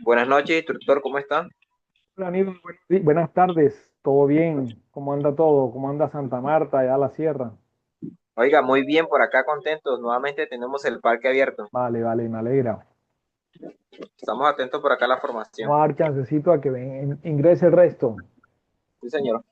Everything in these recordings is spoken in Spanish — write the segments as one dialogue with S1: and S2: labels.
S1: Buenas noches, instructor, ¿cómo está?
S2: Hola, Aníbal, buenas tardes, ¿todo bien? ¿Cómo anda todo? ¿Cómo anda Santa Marta, allá la sierra?
S1: Oiga, muy bien, por acá contentos. Nuevamente tenemos el parque abierto.
S2: Vale, vale, me alegra.
S1: Estamos atentos por acá a la formación.
S2: Vamos a dar chancecito a que ingrese el resto.
S1: Sí, señor.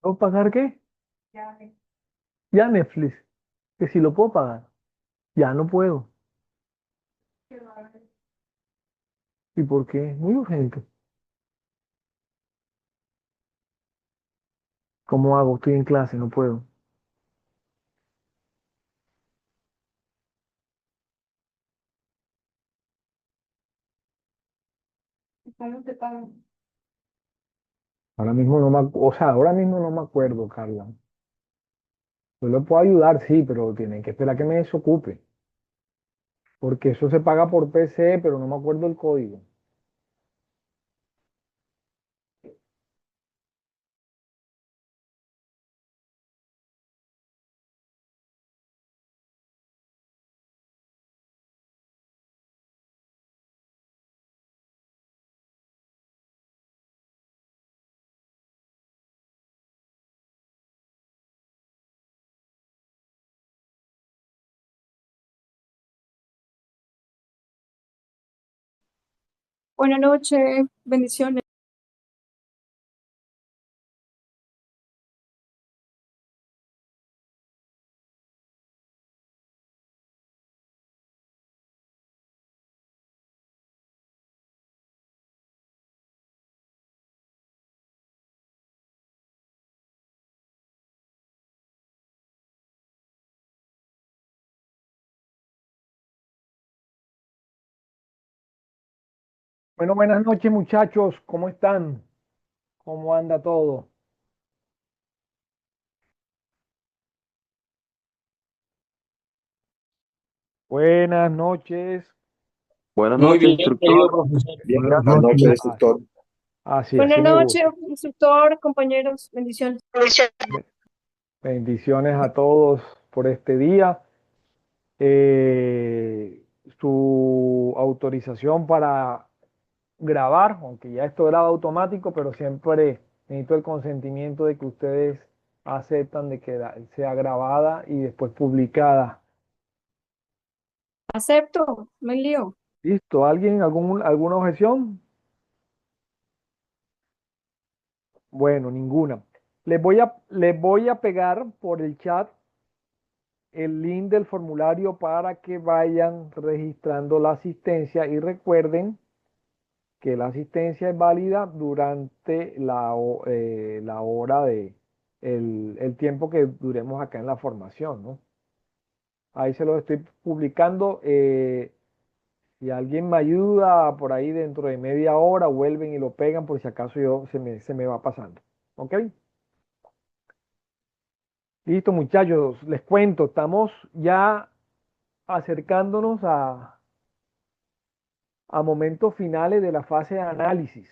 S2: ¿Puedo pagar qué? Ya Netflix, que si lo puedo pagar. Ya no puedo. ¿Y por qué? Muy urgente. ¿Cómo hago? Estoy en clase, no puedo. Ahora mismo no o sea, ahora mismo no me acuerdo, Carla. Yo le puedo ayudar, sí, pero tienen que esperar que me desocupe. Porque eso se paga por PC, pero no me acuerdo el código.
S3: Buenas noches, bendiciones.
S2: Bueno, buenas noches, muchachos. ¿Cómo están? ¿Cómo anda todo? Buenas noches.
S4: Buenas
S5: Muy
S4: noches,
S5: bien, querido
S4: instructor.
S5: profesor.
S4: Bien,
S5: Buenas
S4: gracias.
S5: noches,
S2: Ah,
S5: instructor.
S2: así,
S3: Buenas
S2: así me
S3: noches,
S2: gusta.
S3: instructor, compañeros, bendiciones.
S2: Be- Bendiciones a todos por este día. Eh, Su autorización para grabar, aunque ya esto graba automático, pero siempre necesito el consentimiento de que ustedes aceptan de que sea grabada y después publicada.
S3: Acepto, me lío.
S2: ¿Listo? ¿Alguien, alguna objeción? Bueno, ninguna. Les voy a pegar por el chat el link del formulario para que vayan registrando la asistencia y recuerden que la asistencia es válida durante la hora el tiempo que duremos acá en la formación, ¿no? Ahí se lo estoy publicando. Si alguien me ayuda por ahí dentro de media hora, vuelven y lo pegan por si acaso se me va pasando. ¿Ok? Listo, muchachos, les cuento, estamos ya acercándonos a momentos finales de la fase de análisis.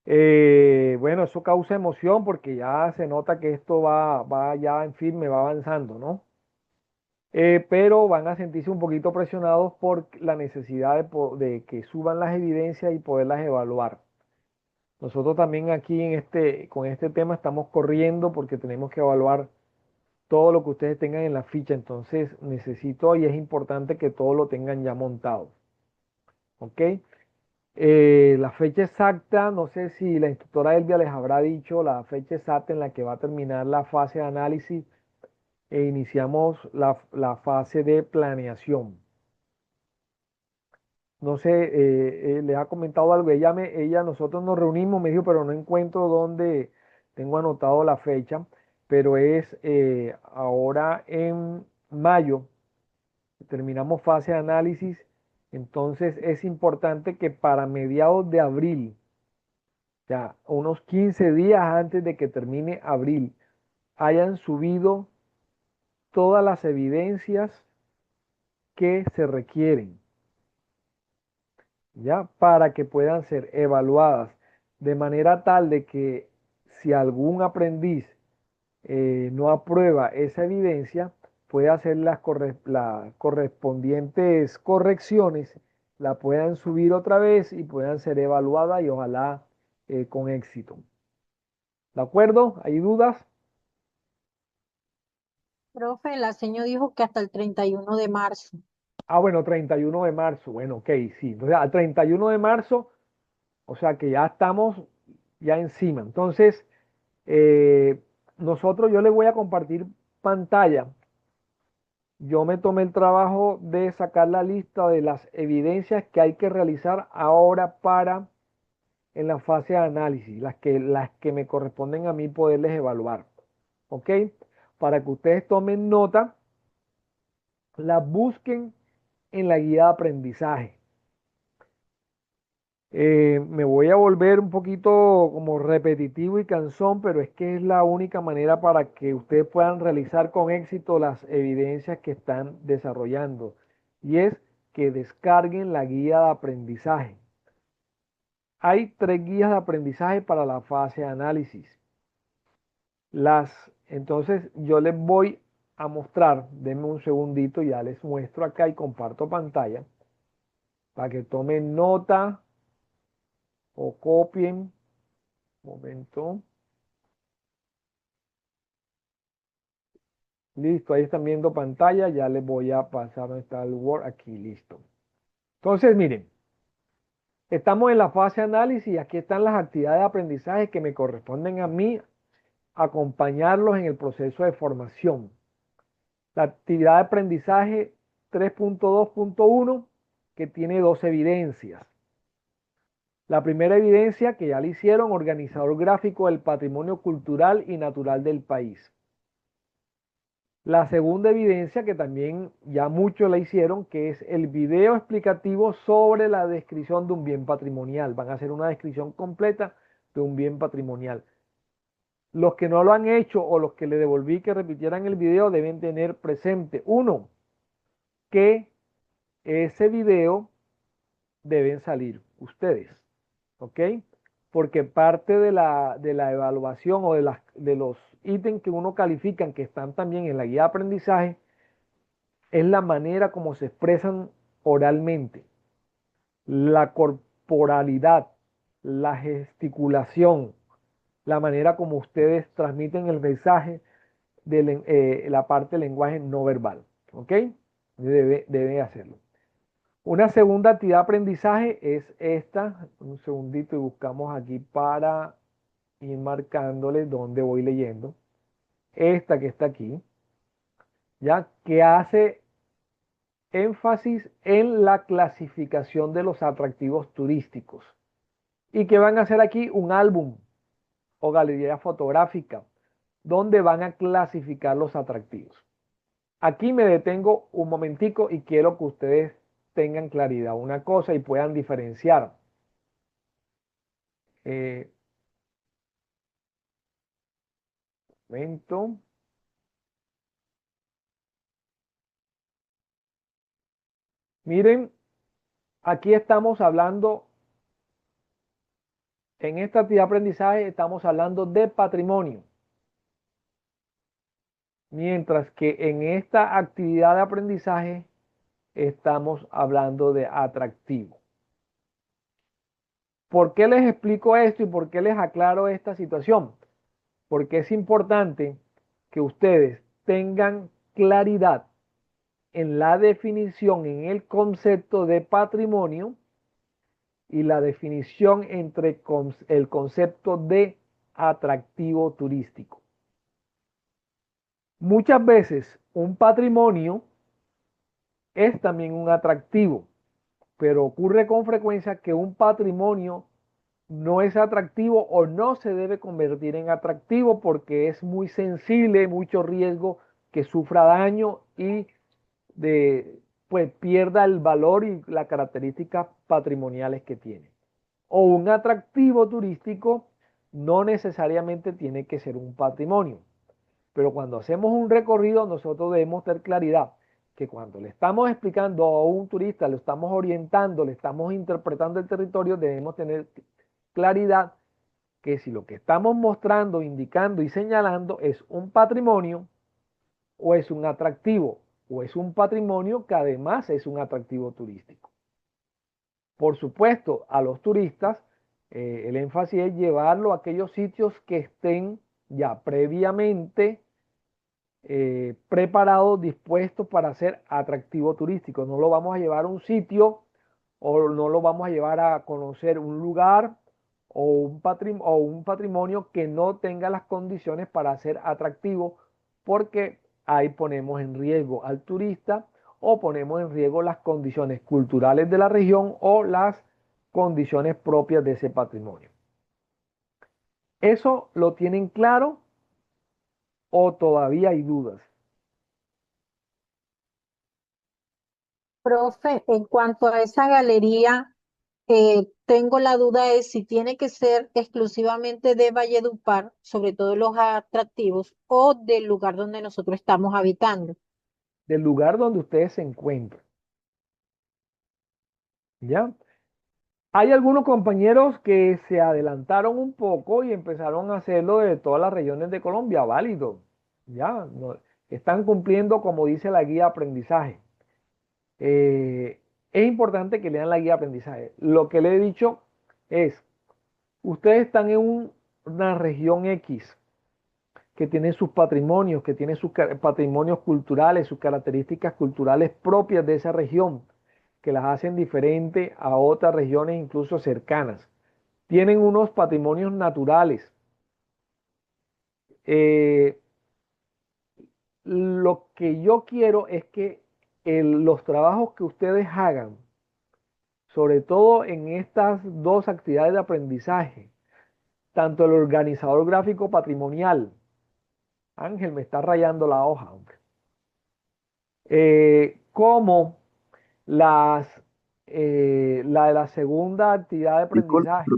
S2: Bueno, eso causa emoción porque ya se nota que esto va ya en firme, va avanzando, ¿no? Pero van a sentirse un poquito presionados por la necesidad de que suban las evidencias y poderlas evaluar. Nosotros también aquí con este tema estamos corriendo porque tenemos que evaluar todo lo que ustedes tengan en la ficha. Entonces necesito y es importante que todo lo tengan ya montado. ¿Ok? La fecha exacta, no sé si la instructora Elvia les habrá dicho la fecha exacta en la que va a terminar la fase de análisis e iniciamos la fase de planeación. No sé, le ha comentado algo. Nosotros nos reunimos, me dijo, pero no encuentro dónde tengo anotado la fecha, pero es ahora en mayo, terminamos fase de análisis, entonces es importante que para mediados de abril, o sea, unos 15 días antes de que termine abril, hayan subido todas las evidencias que se requieren, ¿ya? Para que puedan ser evaluadas de manera tal de que si algún aprendiz no aprueba esa evidencia, puede hacer las correspondientes correcciones, la puedan subir otra vez y puedan ser evaluadas y ojalá con éxito. ¿De acuerdo? ¿Hay dudas?
S4: Profe, la señora dijo que hasta el 31 de marzo.
S2: Ah, bueno, 31 de marzo. Bueno, ok, sí. Entonces, al 31 de marzo, o sea que ya estamos ya encima. Entonces, eh, yo les voy a compartir pantalla. Yo me tomé el trabajo de sacar la lista de las evidencias que hay que realizar ahora para en la fase de análisis, las que me corresponden a mí poderles evaluar. ¿Ok? Para que ustedes tomen nota, las busquen en la guía de aprendizaje. Me voy a volver un poquito como repetitivo y cansón, pero es que es la única manera para que ustedes puedan realizar con éxito las evidencias que están desarrollando. Y es que descarguen la guía de aprendizaje. Hay 3 guías de aprendizaje para la fase de análisis. Entonces yo les voy a mostrar, denme un segundito, ya les muestro acá y comparto pantalla para que tomen nota o copien. Momento. Listo, ahí están viendo pantalla, ya les voy a pasar donde está el Word, aquí, listo. Entonces, miren, estamos en la fase de análisis y aquí están las actividades de aprendizaje que me corresponden a mí acompañarlos en el proceso de formación. La actividad de aprendizaje 3.2.1 que tiene 2 evidencias. La primera evidencia que ya le hicieron, organizador gráfico del patrimonio cultural y natural del país. La segunda evidencia que también ya muchos la hicieron, que es el video explicativo sobre la descripción de un bien patrimonial. Van a hacer una descripción completa de un bien patrimonial. Los que no lo han hecho o los que le devolví que repitieran el video deben tener presente, uno, que ese video deben salir ustedes, ¿ok? Porque parte de la evaluación o de los ítems que uno califican que están también en la guía de aprendizaje es la manera como se expresan oralmente, la corporalidad, la gesticulación, la manera como ustedes transmiten el mensaje de la parte del lenguaje no verbal. ¿Ok? Debe hacerlo. Una segunda actividad de aprendizaje es esta. Un segundito y buscamos aquí para ir marcándole donde voy leyendo. Esta que está aquí, ya que hace énfasis en la clasificación de los atractivos turísticos y que van a hacer aquí un álbum o galería fotográfica donde van a clasificar los atractivos. Aquí me detengo un momentico y quiero que ustedes tengan claridad una cosa y puedan diferenciar. Momento. Miren, aquí estamos hablando, en esta actividad de aprendizaje estamos hablando de patrimonio. Mientras que en esta actividad de aprendizaje estamos hablando de atractivo. ¿Por qué les explico esto y por qué les aclaro esta situación? Porque es importante que ustedes tengan claridad en la definición, en el concepto de patrimonio y la definición entre el concepto de atractivo turístico. Muchas veces un patrimonio es también un atractivo. pero ocurre con frecuencia que un patrimonio no es atractivo o no se debe convertir en atractivo porque es muy sensible, mucho riesgo que sufra daño y pues pierda el valor y las características patrimoniales que tiene. O un atractivo turístico no necesariamente tiene que ser un patrimonio. Pero cuando hacemos un recorrido, nosotros debemos tener claridad que cuando le estamos explicando a un turista, lo estamos orientando, le estamos interpretando el territorio, debemos tener claridad que si lo que estamos mostrando, indicando y señalando es un patrimonio o es un atractivo, o es un patrimonio que además es un atractivo turístico. Por supuesto, a los turistas, el énfasis es llevarlo a aquellos sitios que estén ya previamente preparados, dispuestos para ser atractivo turístico. No lo vamos a llevar a un sitio o no lo vamos a llevar a conocer un lugar o un patrimonio que no tenga las condiciones para ser atractivo, porque ahí ponemos en riesgo al turista o ponemos en riesgo las condiciones culturales de la región o las condiciones propias de ese patrimonio. ¿Eso lo tienen claro o todavía hay dudas?
S4: Profe, en cuanto a esa galería, tengo la duda de si tiene que ser exclusivamente de Valledupar, sobre todo los atractivos, o del lugar donde nosotros estamos habitando.
S2: Del lugar donde ustedes se encuentran. ¿Ya? Hay algunos compañeros que se adelantaron un poco y empezaron a hacerlo de todas las regiones de Colombia, válido. Ya, están cumpliendo como dice la guía de aprendizaje. Es importante que lean la guía de aprendizaje. Lo que le he dicho es, ustedes están en una región X que tiene sus patrimonios, que tiene sus patrimonios culturales, sus características culturales propias de esa región, que las hacen diferente a otras regiones incluso cercanas. Tienen unos patrimonios naturales. Eh, lo que yo quiero es que los trabajos que ustedes hagan, sobre todo en estas dos actividades de aprendizaje, tanto el organizador gráfico patrimonial, Ángel me está rayando la hoja, hombre, como la de la segunda actividad de
S1: Disculpe,
S2: aprendizaje,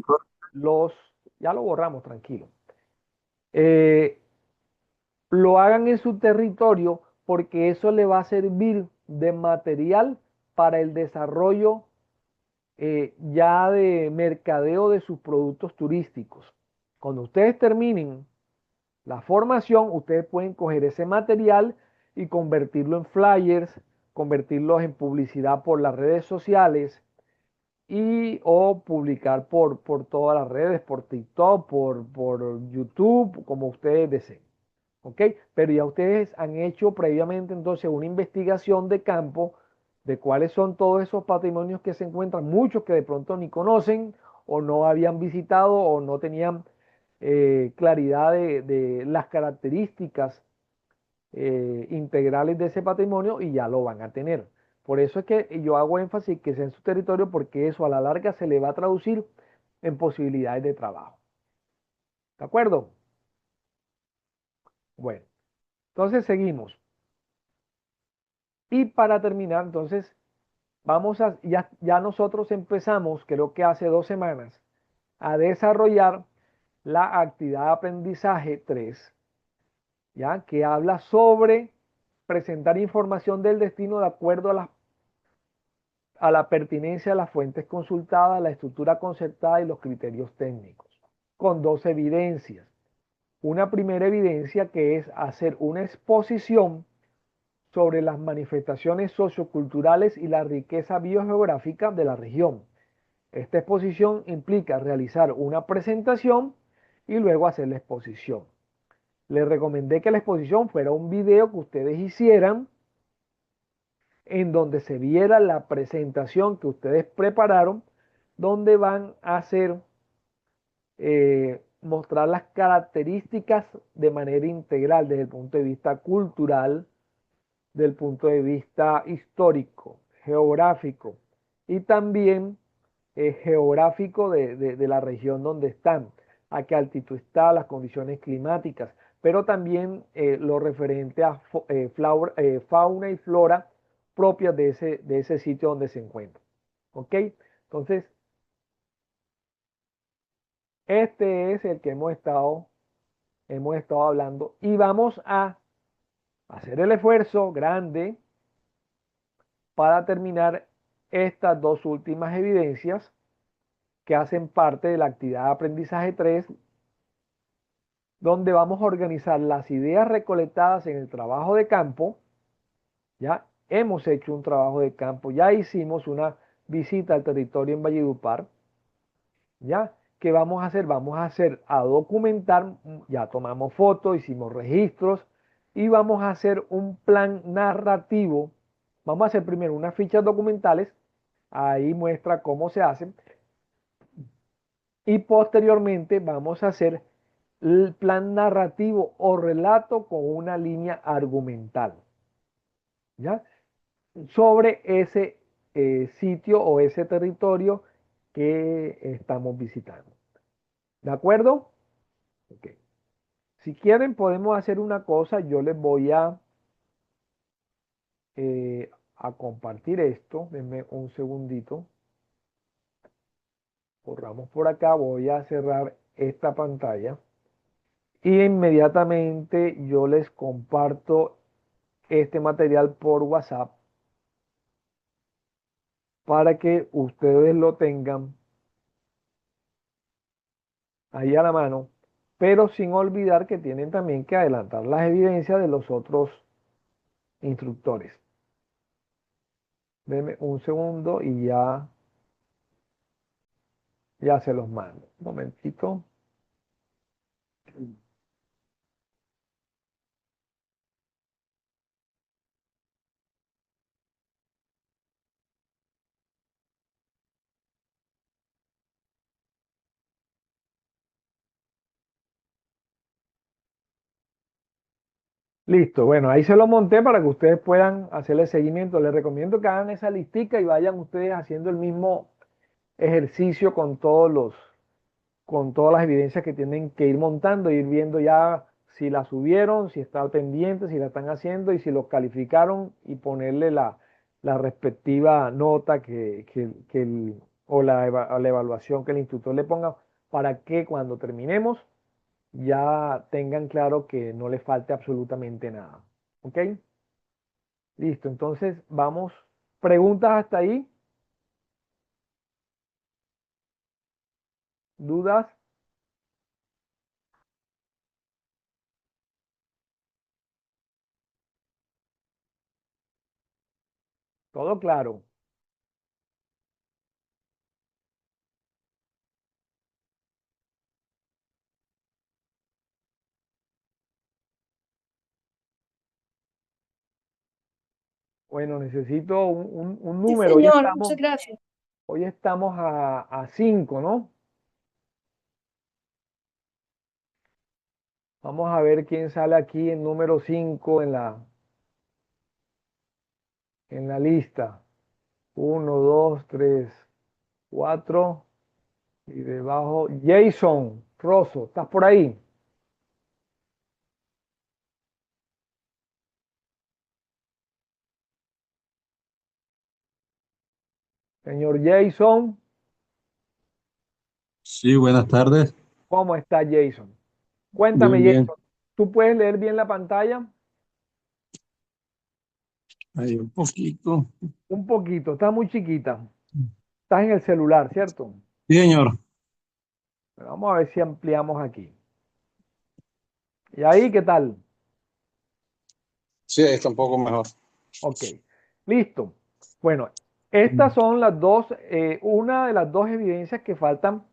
S1: profesor.
S2: ya lo borramos, tranquilo, eh, lo hagan en su territorio porque eso le va a servir de material para el desarrollo ya de mercadeo de sus productos turísticos. Cuando ustedes terminen la formación, ustedes pueden coger ese material y convertirlo en flyers, convertirlos en publicidad por las redes sociales y o publicar por todas las redes, por TikTok, por YouTube, como ustedes deseen. ¿Ok? Pero ya ustedes han hecho previamente entonces una investigación de campo de cuáles son todos esos patrimonios que se encuentran, muchos que de pronto ni conocen o no habían visitado o no tenían claridad de las características integrales de ese patrimonio y ya lo van a tener. Por eso es que yo hago énfasis que sea en su territorio porque eso a la larga se le va a traducir en posibilidades de trabajo. ¿De acuerdo? Bueno, entonces seguimos. Y para terminar, entonces, ya nosotros empezamos, creo que hace 2 semanas, a desarrollar la actividad de aprendizaje 3, ¿ya? Que habla sobre presentar información del destino de acuerdo a la pertinencia de las fuentes consultadas, la estructura concertada y los criterios técnicos, con 2 evidencias. Una primera evidencia que es hacer una exposición sobre las manifestaciones socioculturales y la riqueza biogeográfica de la región. Esta exposición implica realizar una presentación y luego hacer la exposición. Les recomendé que la exposición fuera un video que ustedes hicieran en donde se viera la presentación que ustedes prepararon, donde van a hacer, mostrar las características de manera integral desde el punto de vista cultural, del punto de vista histórico, geográfico y también geográfico de la región donde están, a qué altitud está, las condiciones climáticas, pero también lo referente a fauna y flora propias de ese sitio donde se encuentra. ¿Ok? Entonces, este es el que hemos estado hablando y vamos a hacer el esfuerzo grande para terminar estas dos últimas evidencias que hacen parte de la actividad de aprendizaje 3, donde vamos a organizar las ideas recolectadas en el trabajo de campo. Ya hemos hecho un trabajo de campo, ya hicimos una visita al territorio en Valledupar. ¿Ya? ¿Qué vamos a hacer? Vamos a hacer a documentar, ya tomamos fotos, hicimos registros y vamos a hacer un plan narrativo. Vamos a hacer primero unas fichas documentales, ahí muestra cómo se hacen, y posteriormente vamos a hacer el plan narrativo o relato con una línea argumental, ¿ya? Sobre ese sitio o ese territorio que estamos visitando. ¿De acuerdo? Ok. Si quieren, podemos hacer una cosa. Yo les voy a compartir esto. Denme un segundito. Borramos por acá. Voy a cerrar esta pantalla. Y inmediatamente yo les comparto este material por WhatsApp para que ustedes lo tengan ahí a la mano, pero sin olvidar que tienen también que adelantar las evidencias de los otros instructores. Denme un segundo y ya se los mando. Un momentito. Listo, bueno, ahí se lo monté para que ustedes puedan hacerle seguimiento. Les recomiendo que hagan esa listica y vayan ustedes haciendo el mismo ejercicio con todas las evidencias que tienen que ir montando, ir viendo ya si la subieron, si está al pendiente, si la están haciendo y si los calificaron y ponerle la respectiva nota o la evaluación que el instructor le ponga para que cuando terminemos ya tengan claro que no les falte absolutamente nada. ¿Ok? Listo, entonces vamos. ¿Preguntas hasta ahí? ¿Dudas? ¿Todo claro? Bueno, necesito un
S3: Sí,
S2: número.
S3: señor, muchas gracias.
S2: Hoy estamos a 5, ¿no? Vamos a ver quién sale aquí en número 5 en la lista. Uno, 2, 3, 4. Y debajo, Jason Rosso, ¿estás por ahí? Señor Jason,
S5: Sí, buenas tardes.
S2: ¿cómo está Jason? Cuéntame,
S5: Bien, bien.
S2: Jason, ¿tú puedes leer bien la pantalla?
S5: Ahí un poquito.
S2: Un poquito, está muy chiquita. Estás en el celular, ¿cierto?
S5: Sí, señor.
S2: Pero vamos a ver si ampliamos aquí. ¿Y ahí qué tal?
S5: Sí, ahí está un poco mejor.
S2: Ok, listo. Bueno, estas son las dos, una de las dos evidencias que faltan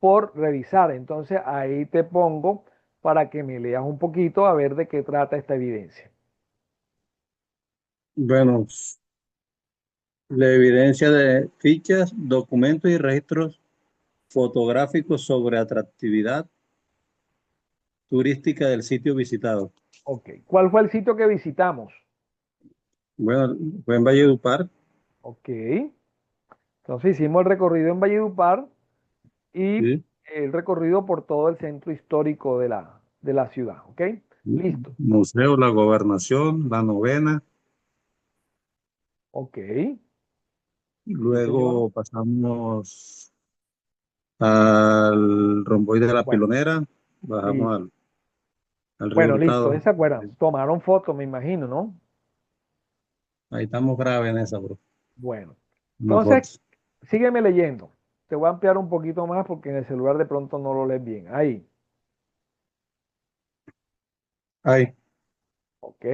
S2: por revisar. Entonces ahí te pongo para que me leas un poquito a ver de qué trata esta evidencia.
S5: Bueno, la evidencia de fichas, documentos y registros fotográficos sobre atractividad turística del sitio visitado.
S2: Ok, ¿cuál fue el sitio que visitamos?
S5: Bueno, fue en Valledupar.
S2: Ok, Entonces hicimos el recorrido en Valledupar y
S5: Sí.
S2: el recorrido por todo el centro histórico de la ciudad, ¿ok? Listo,
S5: Museo, la Gobernación, la Novena.
S2: ok, sí, señor.
S5: Luego pasamos al Romboy de la
S2: Bueno,
S5: Pilonera. Bajamos
S2: listo.
S5: al río
S2: Bueno, listo,
S5: Hurtado.
S2: ¿se acuerdan? Tomaron fotos, me imagino, ¿no?
S5: Ahí estamos graves en esa, bro.
S2: Bueno,
S5: Una
S2: entonces,
S5: foto.
S2: sígueme leyendo. Te voy a ampliar un poquito más porque en el celular de pronto no lo lees bien. Ahí,
S5: Ahí.
S2: ok.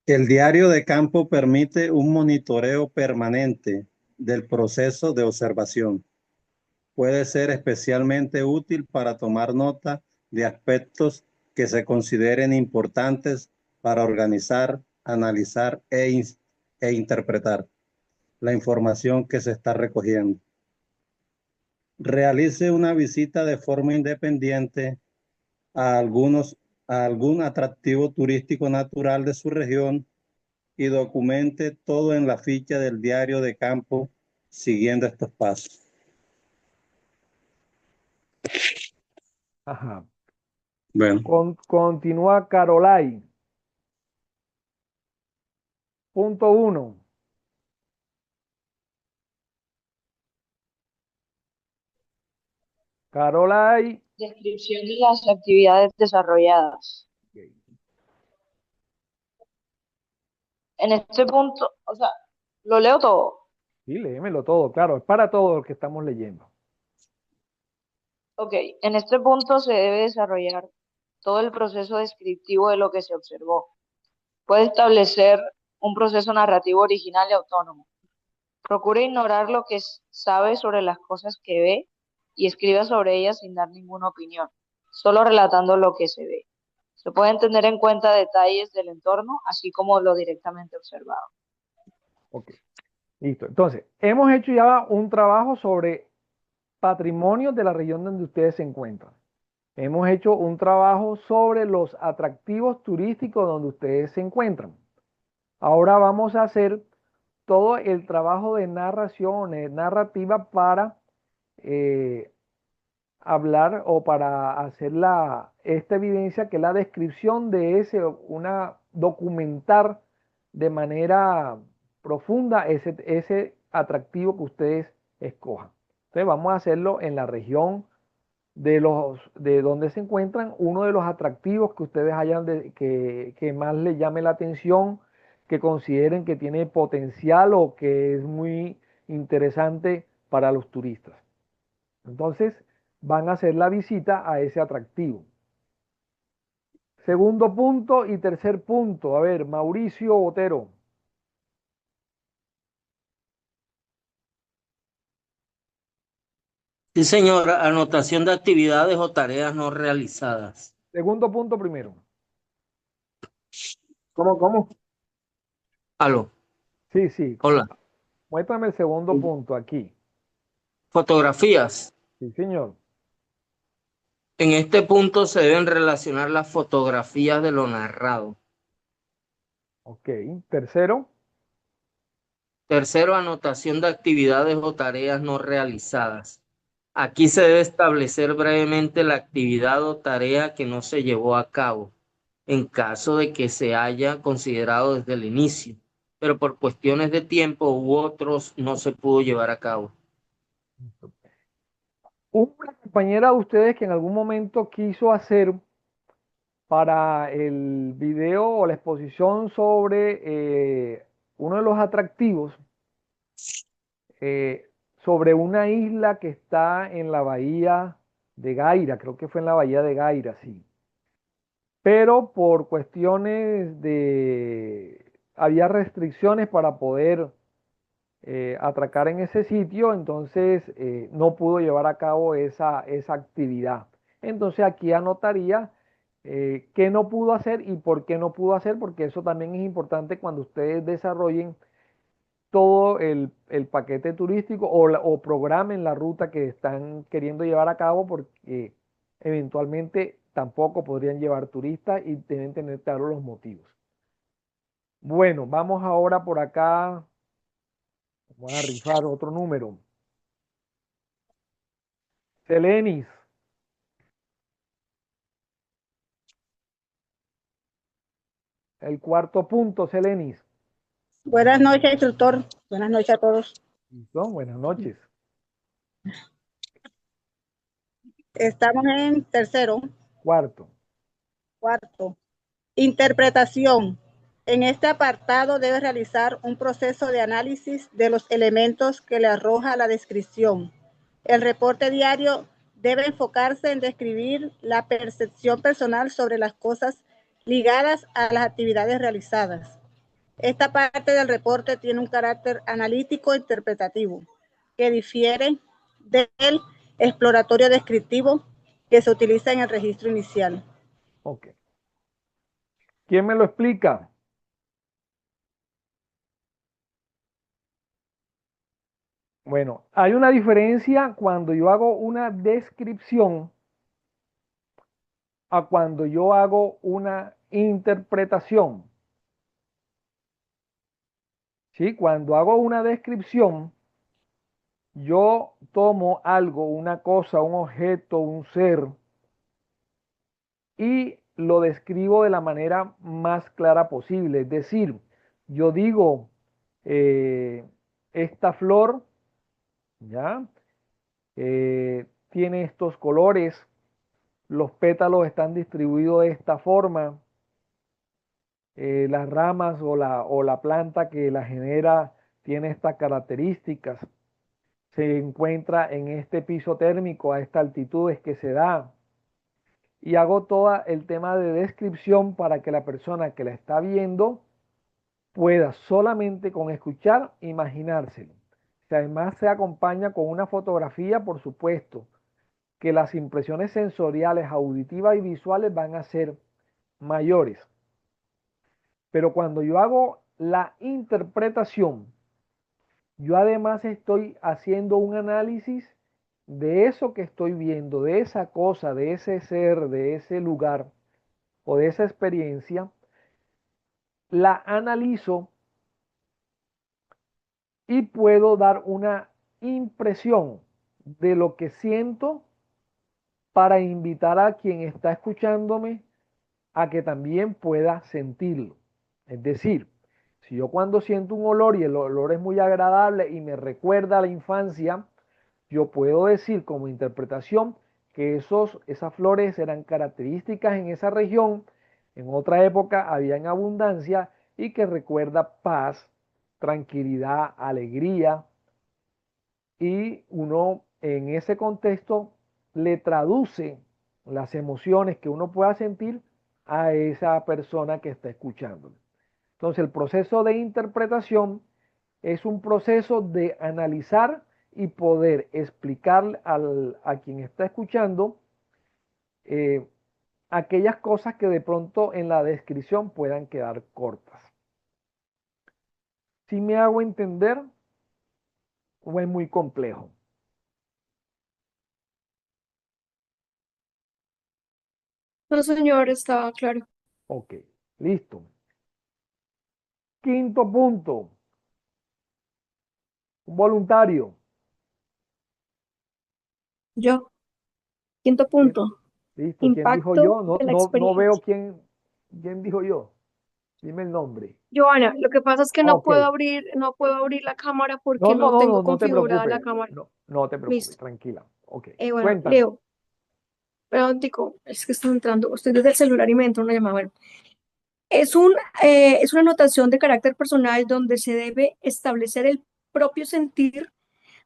S5: El diario de campo permite un monitoreo permanente del proceso de observación. Puede ser especialmente útil para tomar nota de aspectos que se consideren importantes para organizar, analizar e interpretar la información que se está recogiendo. Realice una visita de forma independiente a a algún atractivo turístico natural de su región y documente todo en la ficha del diario de campo siguiendo estos pasos.
S2: Ajá.
S5: Bueno,
S2: Continúa Carolai. Punto uno. Carolai.
S6: Descripción de las actividades desarrolladas. En este punto, o sea, lo leo todo.
S2: Sí, léemelo todo, claro, es para todo lo que estamos leyendo.
S6: Ok, en este punto se debe desarrollar todo el proceso descriptivo de lo que se observó. Puede establecer un proceso narrativo original y autónomo. Procure ignorar lo que sabe sobre las cosas que ve y escriba sobre ellas sin dar ninguna opinión, solo relatando lo que se ve. Se pueden tener en cuenta detalles del entorno, así como lo directamente observado.
S2: Ok, listo. Entonces, hemos hecho ya un trabajo sobre patrimonio de la región donde ustedes se encuentran. Hemos hecho un trabajo sobre los atractivos turísticos donde ustedes se encuentran. Ahora vamos a hacer todo el trabajo de narración, narrativa para eh, hablar o para hacer esta evidencia que es la descripción de documentar de manera profunda ese atractivo que ustedes escojan. Entonces vamos a hacerlo en la región de donde se encuentran, uno de los atractivos que ustedes que más les llame la atención, que consideren que tiene potencial o que es muy interesante para los turistas. Entonces, van a hacer la visita a ese atractivo. Segundo punto y tercer punto. A ver, Mauricio Otero.
S7: Sí, señora, anotación de actividades o tareas no realizadas.
S2: Segundo punto primero.
S7: ¿Cómo? Aló,
S2: Sí, sí.
S7: hola.
S2: Muéstrame el segundo punto aquí.
S7: Fotografías.
S2: Sí, señor.
S7: En este punto se deben relacionar las fotografías de lo narrado.
S2: Ok. Tercero.
S7: Tercero, anotación de actividades o tareas no realizadas. Aquí se debe establecer brevemente la actividad o tarea que no se llevó a cabo, en caso de que se haya considerado desde el inicio, pero por cuestiones de tiempo u otros no se pudo llevar a cabo.
S2: Hubo una compañera de ustedes que en algún momento quiso hacer para el video o la exposición sobre uno de los atractivos, eh, sobre una isla que está en la bahía de Gaira, creo que fue en la bahía de Gaira, sí. Pero por cuestiones había restricciones para poder atracar en ese sitio, entonces no pudo llevar a cabo esa actividad. Entonces aquí anotaría qué no pudo hacer y por qué no pudo hacer, porque eso también es importante cuando ustedes desarrollen todo el paquete turístico o programen la ruta que están queriendo llevar a cabo, porque eventualmente tampoco podrían llevar turistas y deben tener claros los motivos. Bueno, vamos ahora por acá. Vamos a rifar otro número. Selenis. El cuarto punto, Selenis.
S8: Buenas noches, instructor. Buenas noches a todos.
S2: ¿Listo? Buenas noches.
S8: Estamos en tercero,
S2: Cuarto.
S8: cuarto. Interpretación. En este apartado debe realizar un proceso de análisis de los elementos que le arroja la descripción. El reporte diario debe enfocarse en describir la percepción personal sobre las cosas ligadas a las actividades realizadas. Esta parte del reporte tiene un carácter analítico e interpretativo que difiere del exploratorio descriptivo que se utiliza en el registro inicial.
S2: Ok. ¿Quién me lo explica? Bueno, hay una diferencia cuando yo hago una descripción a cuando yo hago una interpretación. ¿Sí? Cuando hago una descripción, yo tomo algo, una cosa, un objeto, un ser, y lo describo de la manera más clara posible. Es decir, yo digo, esta flor, ¿ya? Tiene estos colores, los pétalos están distribuidos de esta forma, las ramas o la planta que la genera tiene estas características, se encuentra en este piso térmico a esta altitud es que se da, y hago todo el tema de descripción para que la persona que la está viendo pueda solamente con escuchar imaginárselo. Si además se acompaña con una fotografía, por supuesto, que las impresiones sensoriales, auditivas y visuales van a ser mayores. Pero cuando yo hago la interpretación, yo además estoy haciendo un análisis de eso que estoy viendo, de esa cosa, de ese ser, de ese lugar o de esa experiencia, la analizo y puedo dar una impresión de lo que siento para invitar a quien está escuchándome a que también pueda sentirlo. Es decir, si yo cuando siento un olor y el olor es muy agradable y me recuerda a la infancia, yo puedo decir como interpretación que esas flores eran características en esa región, en otra época había en abundancia y que recuerda paz, tranquilidad, alegría, y uno en ese contexto le traduce las emociones que uno pueda sentir a esa persona que está escuchando. Entonces el proceso de interpretación es un proceso de analizar y poder explicar a quien está escuchando eh, aquellas cosas que de pronto en la descripción puedan quedar cortas. ¿Si me hago entender o es muy complejo?
S3: No, señor, estaba claro.
S2: Ok, listo. Quinto punto, un voluntario.
S3: Yo. Quinto
S2: ¿Quién?
S3: punto.
S2: Listo, ¿quién dijo
S3: Impacto
S2: yo?
S3: de la
S2: No veo
S3: experiencia.
S2: quién dijo yo. Dime el nombre.
S3: Joana, lo que pasa es que
S2: Ok.
S3: no puedo abrir la cámara porque no tengo
S2: No te
S3: configurada la
S2: preocupes.
S3: cámara.
S2: No te preocupes,
S3: Listo.
S2: tranquila. Ok,
S3: Bueno,
S2: cuéntame.
S3: Leo, perdón, Tico, es que estoy entrando, estoy desde el celular y me entra una llamada. Bueno, es una anotación de carácter personal donde se debe establecer el propio sentir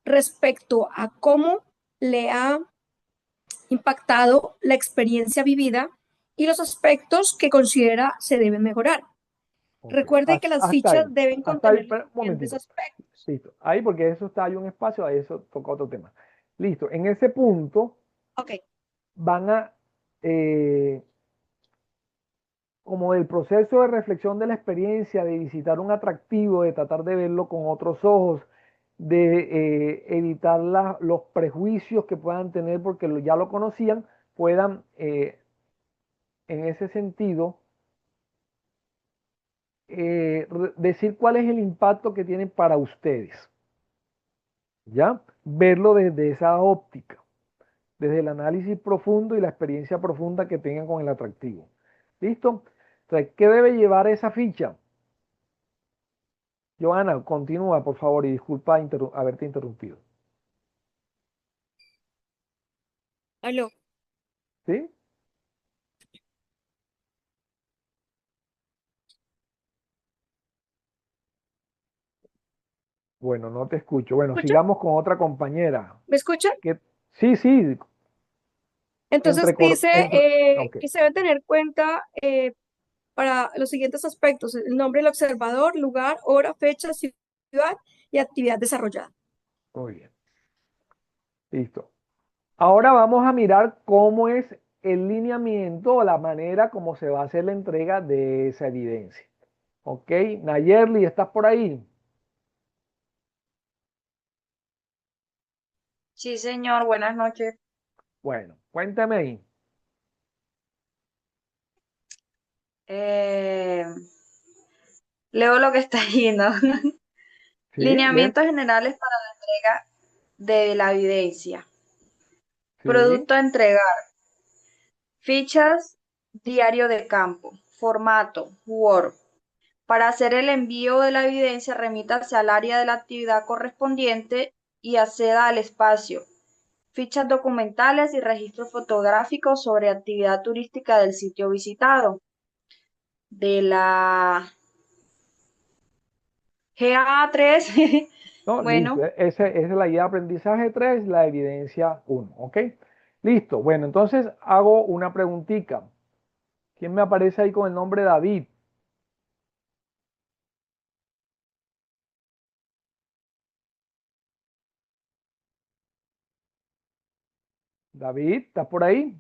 S3: respecto a cómo le ha impactado la experiencia vivida y los aspectos que considera se deben mejorar.
S2: Ok,
S3: Recuerde que las
S2: hasta
S3: fichas
S2: ahí.
S3: deben
S2: Hasta ahí,
S3: contener los
S2: espera un
S3: siguientes
S2: momentito.
S3: aspectos.
S2: Listo. Ahí porque eso está, hay un espacio, ahí eso toca otro tema. Listo. En ese punto
S3: Ok,
S2: van a, como del proceso de reflexión de la experiencia, de visitar un atractivo, de tratar de verlo con otros ojos, de evitar los prejuicios que puedan tener porque ya lo conocían, puedan en ese sentido decir cuál es el impacto que tienen para ustedes. ¿ya? Verlo desde esa óptica, desde el análisis profundo y la experiencia profunda que tengan con el atractivo. ¿Listo? Entonces, ¿qué debe llevar esa ficha? Joana, continúa, por favor, y disculpa haberte interrumpido.
S3: Aló.
S2: ¿Sí? Bueno, no te escucho. Bueno,
S3: ¿Me escucha?
S2: sigamos con otra compañera.
S3: ¿Me escucha?
S2: Sí, sí.
S3: Entonces dice
S2: Ok.
S3: que se debe tener en cuenta para los siguientes aspectos: el nombre del observador, lugar, hora, fecha, ciudad y actividad desarrollada.
S2: Muy bien. Listo. Ahora vamos a mirar cómo es el lineamiento o la manera como se va a hacer la entrega de esa evidencia. Ok, Nayerli, ¿estás por ahí?
S9: Sí, señor, buenas noches.
S2: Bueno, cuéntame ahí.
S9: Eh, leo lo que está ahí, ¿no?
S2: Sí, bien.
S9: Lineamientos generales para la entrega de la evidencia.
S2: Sí,
S9: Producto a entregar. Fichas, diario de campo. Formato, Word. Para hacer el envío de la evidencia, remítase al área de la actividad correspondiente y acceda al espacio. Fichas documentales y registros fotográficos sobre actividad turística del sitio visitado. De la GA3,
S2: no, listo.
S9: bueno,
S2: Esa es la guía de aprendizaje 3, la evidencia 1. Ok, listo. Bueno, entonces hago una preguntita. ¿Quién me aparece ahí con el nombre David? David, ¿estás por ahí?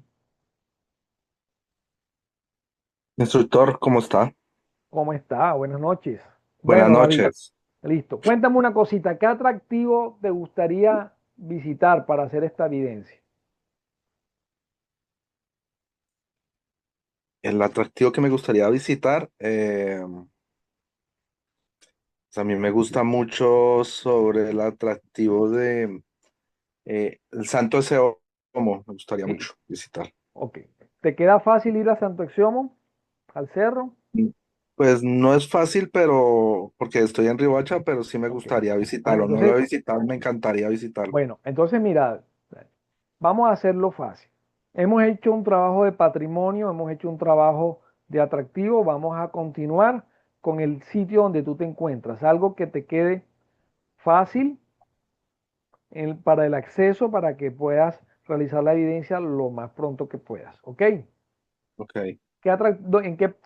S10: Instructor, ¿cómo está?
S2: ¿Cómo está? Buenas noches.
S10: Buenas
S2: Bueno, David,
S10: noches.
S2: listo. Cuéntame una cosita. ¿Qué atractivo te gustaría visitar para hacer esta evidencia?
S10: El atractivo que me gustaría visitar, pues a mí me gusta mucho sobre el atractivo de el Santo de Seomo, me gustaría
S2: Sí.
S10: mucho visitar.
S2: Ok. ¿Te queda fácil ir a Santo Exiomo, al cerro?
S10: Pues no es fácil, pero porque estoy en Riohacha, pero sí me
S2: Ok.
S10: gustaría
S2: Bueno,
S10: visitarlo. No lo
S2: entonces,
S10: he visitado, me encantaría visitarlo.
S2: bueno, entonces mira, vamos a hacerlo fácil. Hemos hecho un trabajo de patrimonio, hemos hecho un trabajo de atractivo, vamos a continuar con el sitio donde tú te encuentras, algo que te quede fácil para el acceso, para que puedas realizar la evidencia lo más pronto que puedas, ¿ok?
S10: Ok.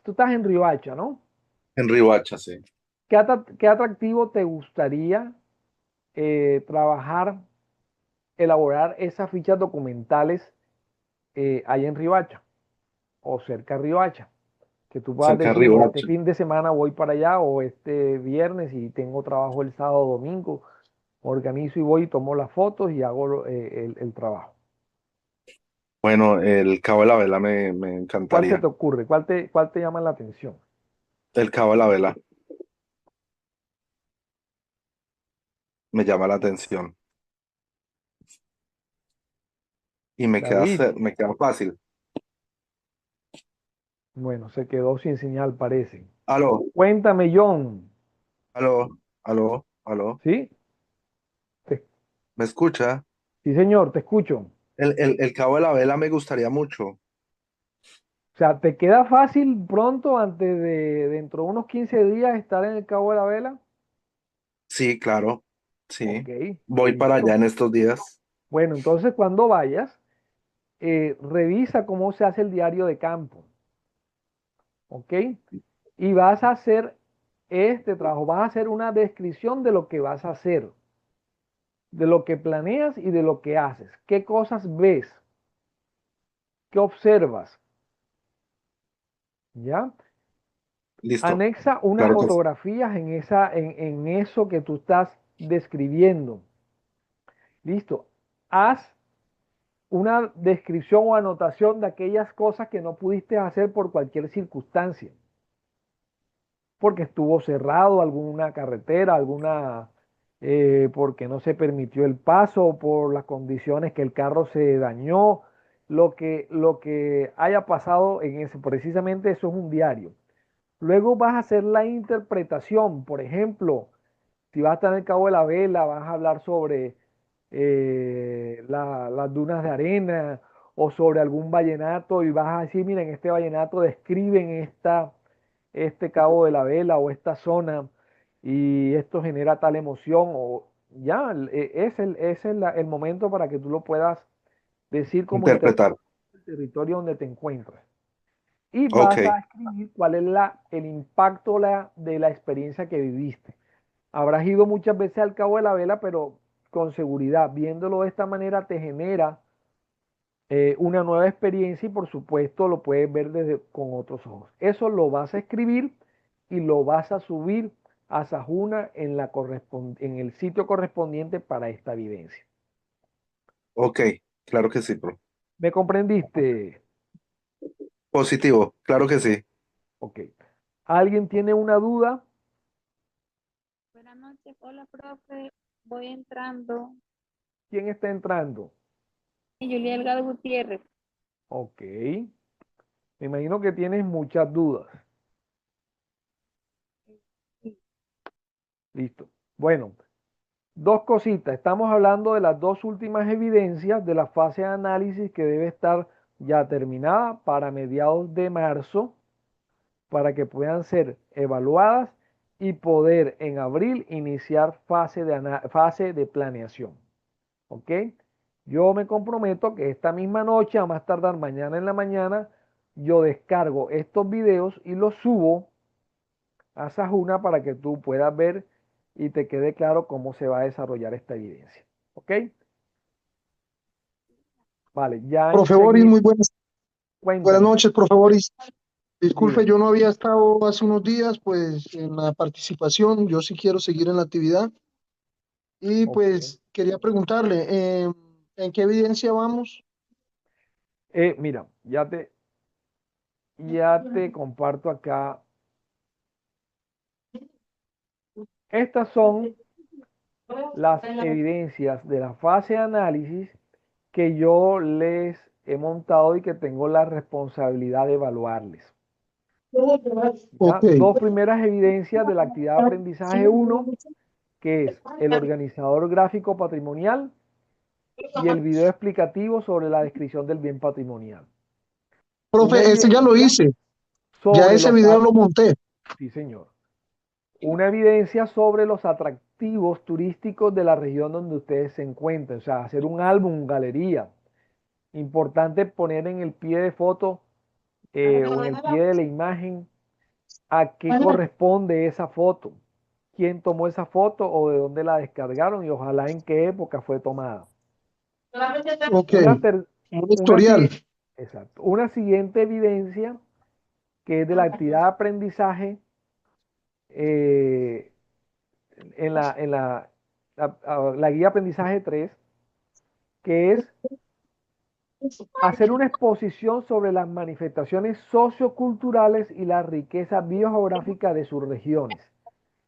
S2: Tú estás en Riohacha, ¿no?
S10: En Riohacha, sí.
S2: ¿Qué atractivo te gustaría trabajar, elaborar esas fichas documentales ahí en Riohacha o cerca de Riohacha? Que tú puedas
S10: Cerca de
S2: decir, este
S10: Riohacha.
S2: fin de semana voy para allá o este viernes y tengo trabajo el sábado o domingo, organizo y voy y tomo las fotos y hago el trabajo.
S10: Bueno, el Cabo de la Vela me
S2: ¿Cuál se
S10: encantaría.
S2: te ocurre? ¿Cuál te llama la atención?
S10: El Cabo de la Vela me llama la atención y
S2: David,
S10: me queda fácil.
S2: bueno, se quedó sin señal, parece.
S10: Aló,
S2: Cuéntame, John,
S10: aló.
S2: ¿sí?
S10: ¿Me escucha?
S2: Sí, señor, te escucho.
S10: El Cabo de la Vela me gustaría mucho.
S2: O sea, ¿te queda fácil pronto, antes de dentro de unos 15 días, estar en el Cabo de la Vela?
S10: Sí, claro.
S2: Ok,
S10: Sí. Voy para allá
S2: listo.
S10: en estos días.
S2: Bueno, entonces cuando vayas, revisa cómo se hace el diario de campo, ¿ok? Y vas a hacer este trabajo, vas a hacer una descripción de lo que vas a hacer, de lo que planeas y de lo que haces. ¿Qué cosas ves? ¿Qué observas? ¿Ya?
S10: Listo.
S2: Anexa unas
S10: Claro que sí.
S2: fotografías en eso que tú estás describiendo. Listo. Haz una descripción o anotación de aquellas cosas que no pudiste hacer por cualquier circunstancia, porque estuvo cerrado alguna carretera, alguna porque no se permitió el paso, por las condiciones que el carro se dañó, lo que haya pasado en ese, precisamente eso es un diario. Luego vas a hacer la interpretación, por ejemplo, si vas a estar en el Cabo de la Vela, vas a hablar sobre las dunas de arena o sobre algún vallenato y vas a decir, miren, este vallenato describen este Cabo de la Vela o esta zona y esto genera tal emoción o ya, es el momento para que tú lo puedas decir como
S10: Interpretar.
S2: el territorio donde te encuentras. Y
S10: Ok,
S2: vas a escribir cuál es el impacto de la experiencia que viviste. Habrás ido muchas veces al Cabo de la Vela, pero con seguridad, viéndolo de esta manera, te genera una nueva experiencia y por supuesto lo puedes ver con otros ojos. Eso lo vas a escribir y lo vas a subir a Sajuna en el sitio correspondiente para esta evidencia.
S10: ok, claro que sí, profe.
S2: ¿Me comprendiste?
S10: Positivo, claro que sí.
S2: Ok. ¿Alguien tiene una duda?
S11: Buenas noches, hola profe, voy entrando.
S2: ¿Quién está entrando?
S11: Julia Delgado Gutiérrez.
S2: Ok. Me imagino que tienes muchas dudas. Listo. Bueno, dos cositas. Estamos hablando de las dos últimas evidencias de la fase de análisis que debe estar ya terminada para mediados de marzo para que puedan ser evaluadas y poder en abril iniciar fase de planeación. ¿Ok? Yo me comprometo que esta misma noche, a más tardar mañana en la mañana, yo descargo estos videos y los subo a Sajuna para que tú puedas ver y te quede claro cómo se va a desarrollar esta evidencia. ¿Ok? Vale, ya
S12: Profe Boris,
S2: enseguida,
S12: muy buenas
S2: cuéntame,
S12: noches, profe Boris. Disculpe,
S2: dígame.
S12: yo no había estado hace unos días, pues, en la participación. Yo sí quiero seguir en la actividad. Y
S2: Ok.
S12: pues quería preguntarle, ¿en qué evidencia vamos?
S2: Mira, ya te comparto acá. Estas son las evidencias de la fase de análisis que yo les he montado y que tengo la responsabilidad de evaluarles. ¿Ya?
S12: Ok,
S2: Dos primeras evidencias de la actividad de aprendizaje uno, que es el organizador gráfico patrimonial y el video explicativo sobre la descripción del bien patrimonial. Una
S12: profe, ese ya lo
S2: evidencia
S12: hice, ya
S2: sobre
S12: ese
S2: los,
S12: video lo monté.
S2: sí señor, una evidencia sobre los atractivos turísticos de la región donde ustedes se encuentran, o sea, hacer un álbum, galería. Importante poner en el pie de foto o en el pie de la imagen a qué corresponde esa foto, quién tomó esa foto o de dónde la descargaron y ojalá en qué época fue tomada.
S12: Ok,
S2: Una, ter-
S12: un
S2: una,
S12: historial.
S2: exacto, una siguiente evidencia que es de la actividad de aprendizaje eh, en la guía aprendizaje 3, que es hacer una exposición sobre las manifestaciones socioculturales y la riqueza biogeográfica de sus regiones.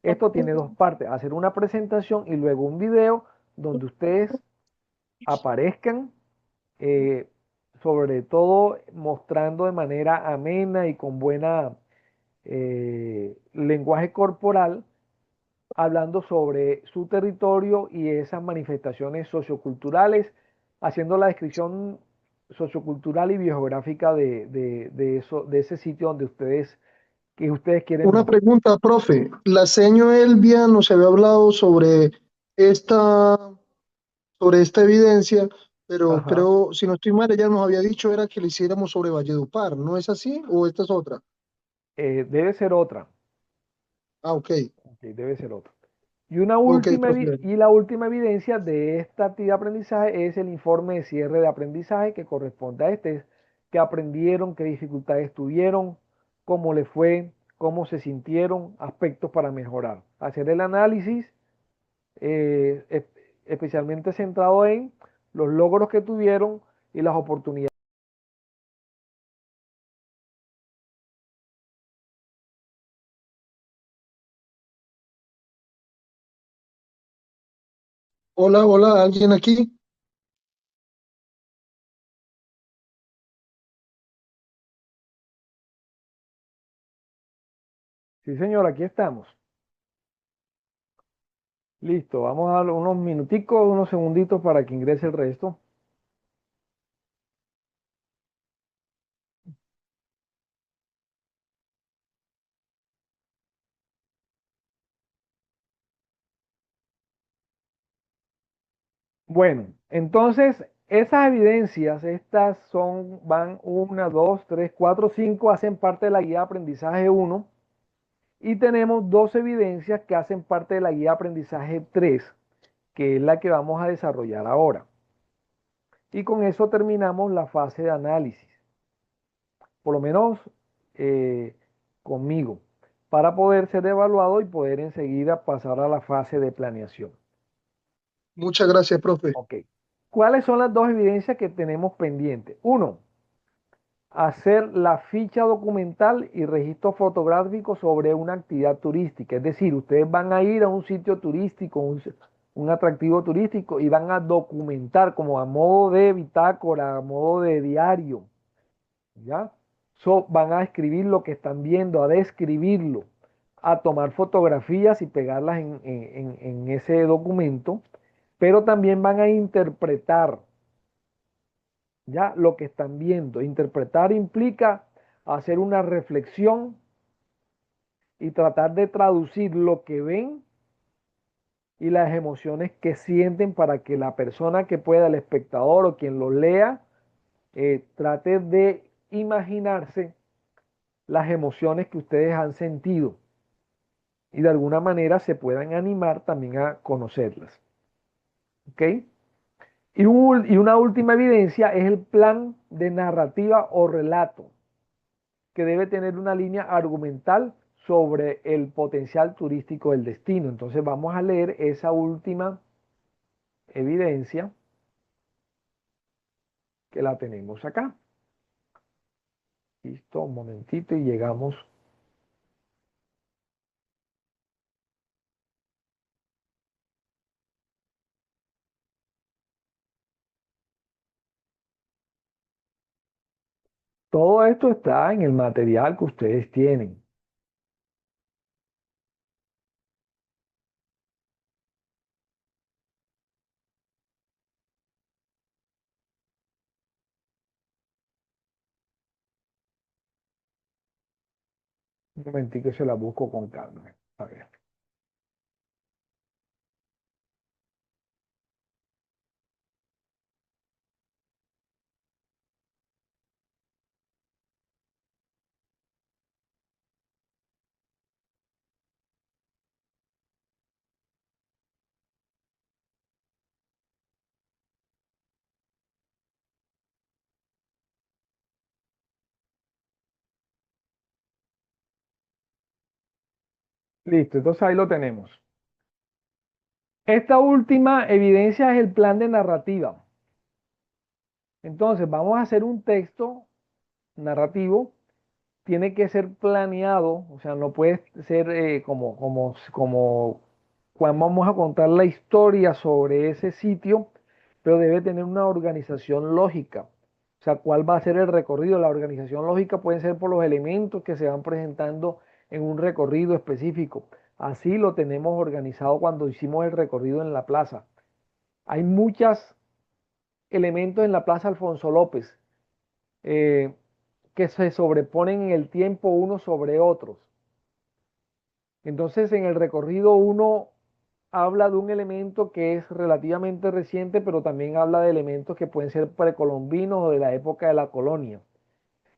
S2: Esto tiene dos partes, hacer una presentación y luego un video donde ustedes aparezcan, eh, sobre todo mostrando de manera amena y con buena lenguaje corporal, hablando sobre su territorio y esas manifestaciones socioculturales, haciendo la descripción sociocultural y biogeográfica de ese sitio donde que ustedes quieren
S12: Una
S2: mostrar.
S12: pregunta, profe. La seño Elvia nos había hablado esta, sobre esta evidencia, pero
S2: Ajá.
S12: creo, si no estoy mal, ella nos había dicho era que le hiciéramos sobre Valledupar, ¿no es así? ¿O esta es otra?
S2: Debe ser otra.
S12: Ah, ok,
S2: Ok, debe ser otra.
S12: ok, profe.
S2: Y la última evidencia de esta actividad de aprendizaje es el informe de cierre de aprendizaje que corresponde a este, qué aprendieron, qué dificultades tuvieron, cómo les fue, cómo se sintieron, aspectos para mejorar. Hacer el análisis especialmente centrado en los logros que tuvieron y las oportunidades.
S12: Hola, hola, ¿alguien aquí?
S2: Sí, señor, aquí estamos. Listo, vamos a darle unos minuticos, unos segunditos para que ingrese el resto. Bueno, entonces esas evidencias, estas son, van 1, 2, 3, 4, 5, hacen parte de la guía de aprendizaje 1 y tenemos 2 evidencias que hacen parte de la guía de aprendizaje 3, que es la que vamos a desarrollar ahora. Y con eso terminamos la fase de análisis, por lo menos conmigo, para poder ser evaluado y poder enseguida pasar a la fase de planeación.
S12: Muchas gracias, profe.
S2: Ok. ¿Cuáles son las 2 evidencias que tenemos pendientes? Uno, hacer la ficha documental y registro fotográfico sobre una actividad turística. Es decir, ustedes van a ir a un sitio turístico, un atractivo turístico y van a documentar como a modo de bitácora, a modo de diario. ¿Ya? Van a escribir lo que están viendo, a describirlo, a tomar fotografías y pegarlas en ese documento, pero también van a interpretar ya lo que están viendo. Interpretar implica hacer una reflexión y tratar de traducir lo que ven y las emociones que sienten para que la persona que pueda, el espectador o quien lo lea, trate de imaginarse las emociones que ustedes han sentido y de alguna manera se puedan animar también a conocerlas. ¿Ok? Y una última evidencia es el plan de narrativa o relato, que debe tener una línea argumental sobre el potencial turístico del destino. Entonces vamos a leer esa última evidencia que la tenemos acá. Listo, un momentito y llegamos. Todo esto está en el material que ustedes tienen. Un momentico se la busco con calma. A ver. Listo, entonces ahí lo tenemos. Esta última evidencia es el plan de narrativa. Entonces vamos a hacer un texto narrativo, tiene que ser planeado, o sea, no puede ser como cuando vamos a contar la historia sobre ese sitio, pero debe tener una organización lógica. O sea, ¿cuál va a ser el recorrido? La organización lógica puede ser por los elementos que se van presentando en un recorrido específico. Así lo tenemos organizado cuando hicimos el recorrido en la plaza. Hay muchos elementos en la Plaza Alfonso López eh, que se sobreponen en el tiempo unos sobre otros. Entonces, en el recorrido uno habla de un elemento que es relativamente reciente, pero también habla de elementos que pueden ser precolombinos o de la época de la colonia.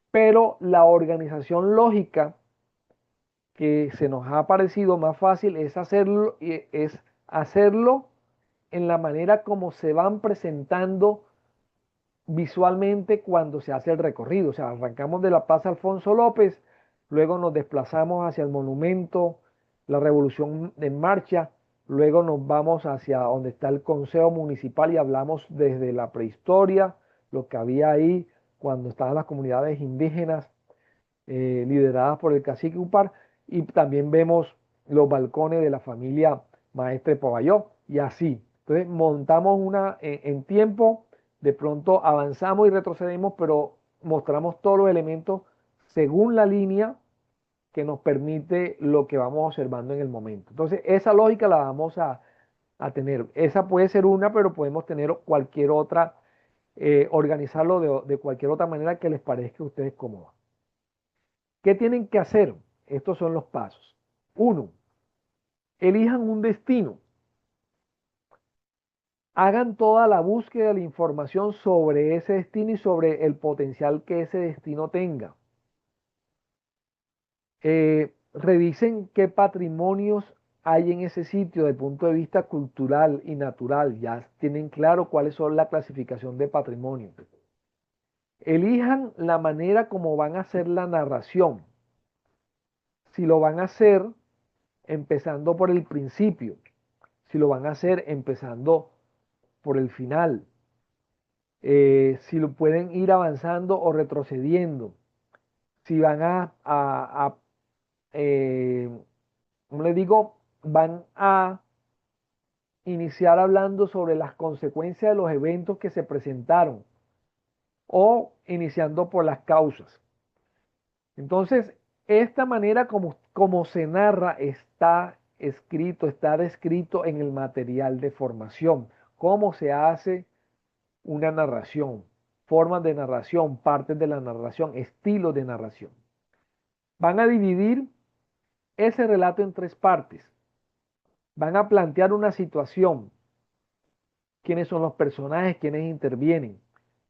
S2: Pero la organización lógica que se nos ha parecido más fácil es hacerlo en la manera como se van presentando visualmente cuando se hace el recorrido. O sea, arrancamos de la Plaza Alfonso López, luego nos desplazamos hacia el monumento, la Revolución en Marcha, luego nos vamos hacia donde está el Consejo Municipal y hablamos desde la prehistoria, lo que había ahí cuando estaban las comunidades indígenas lideradas por el cacique Upar, y también vemos los balcones de la familia Maestre Paballó, y así. Entonces montamos una en tiempo, de pronto avanzamos y retrocedemos, pero mostramos todos los elementos según la línea que nos permite lo que vamos observando en el momento. Entonces, esa lógica la vamos a tener. Esa puede ser una, pero podemos tener cualquier otra, organizarlo de cualquier otra manera que les parezca a ustedes cómoda. ¿Qué tienen que hacer? Estos son los pasos. 1. Elijan un destino. Hagan toda la búsqueda de la información sobre ese destino y sobre el potencial que ese destino tenga. Revisen qué patrimonios hay en ese sitio desde el punto de vista cultural y natural. Ya tienen claro cuáles son la clasificación de patrimonio. Elijan la manera como van a hacer la narración. Si lo van a hacer empezando por el principio, si lo van a hacer empezando por el final, si lo pueden ir avanzando o retrocediendo, si van como les digo, van a iniciar hablando sobre las consecuencias de los eventos que se presentaron o iniciando por las causas. Entonces, esta manera como se narra está escrito, está descrito en el material de formación. Cómo se hace una narración, formas de narración, partes de la narración, estilos de narración. Van a dividir ese relato en 3 partes. Van a plantear una situación, quiénes son los personajes, quiénes intervienen.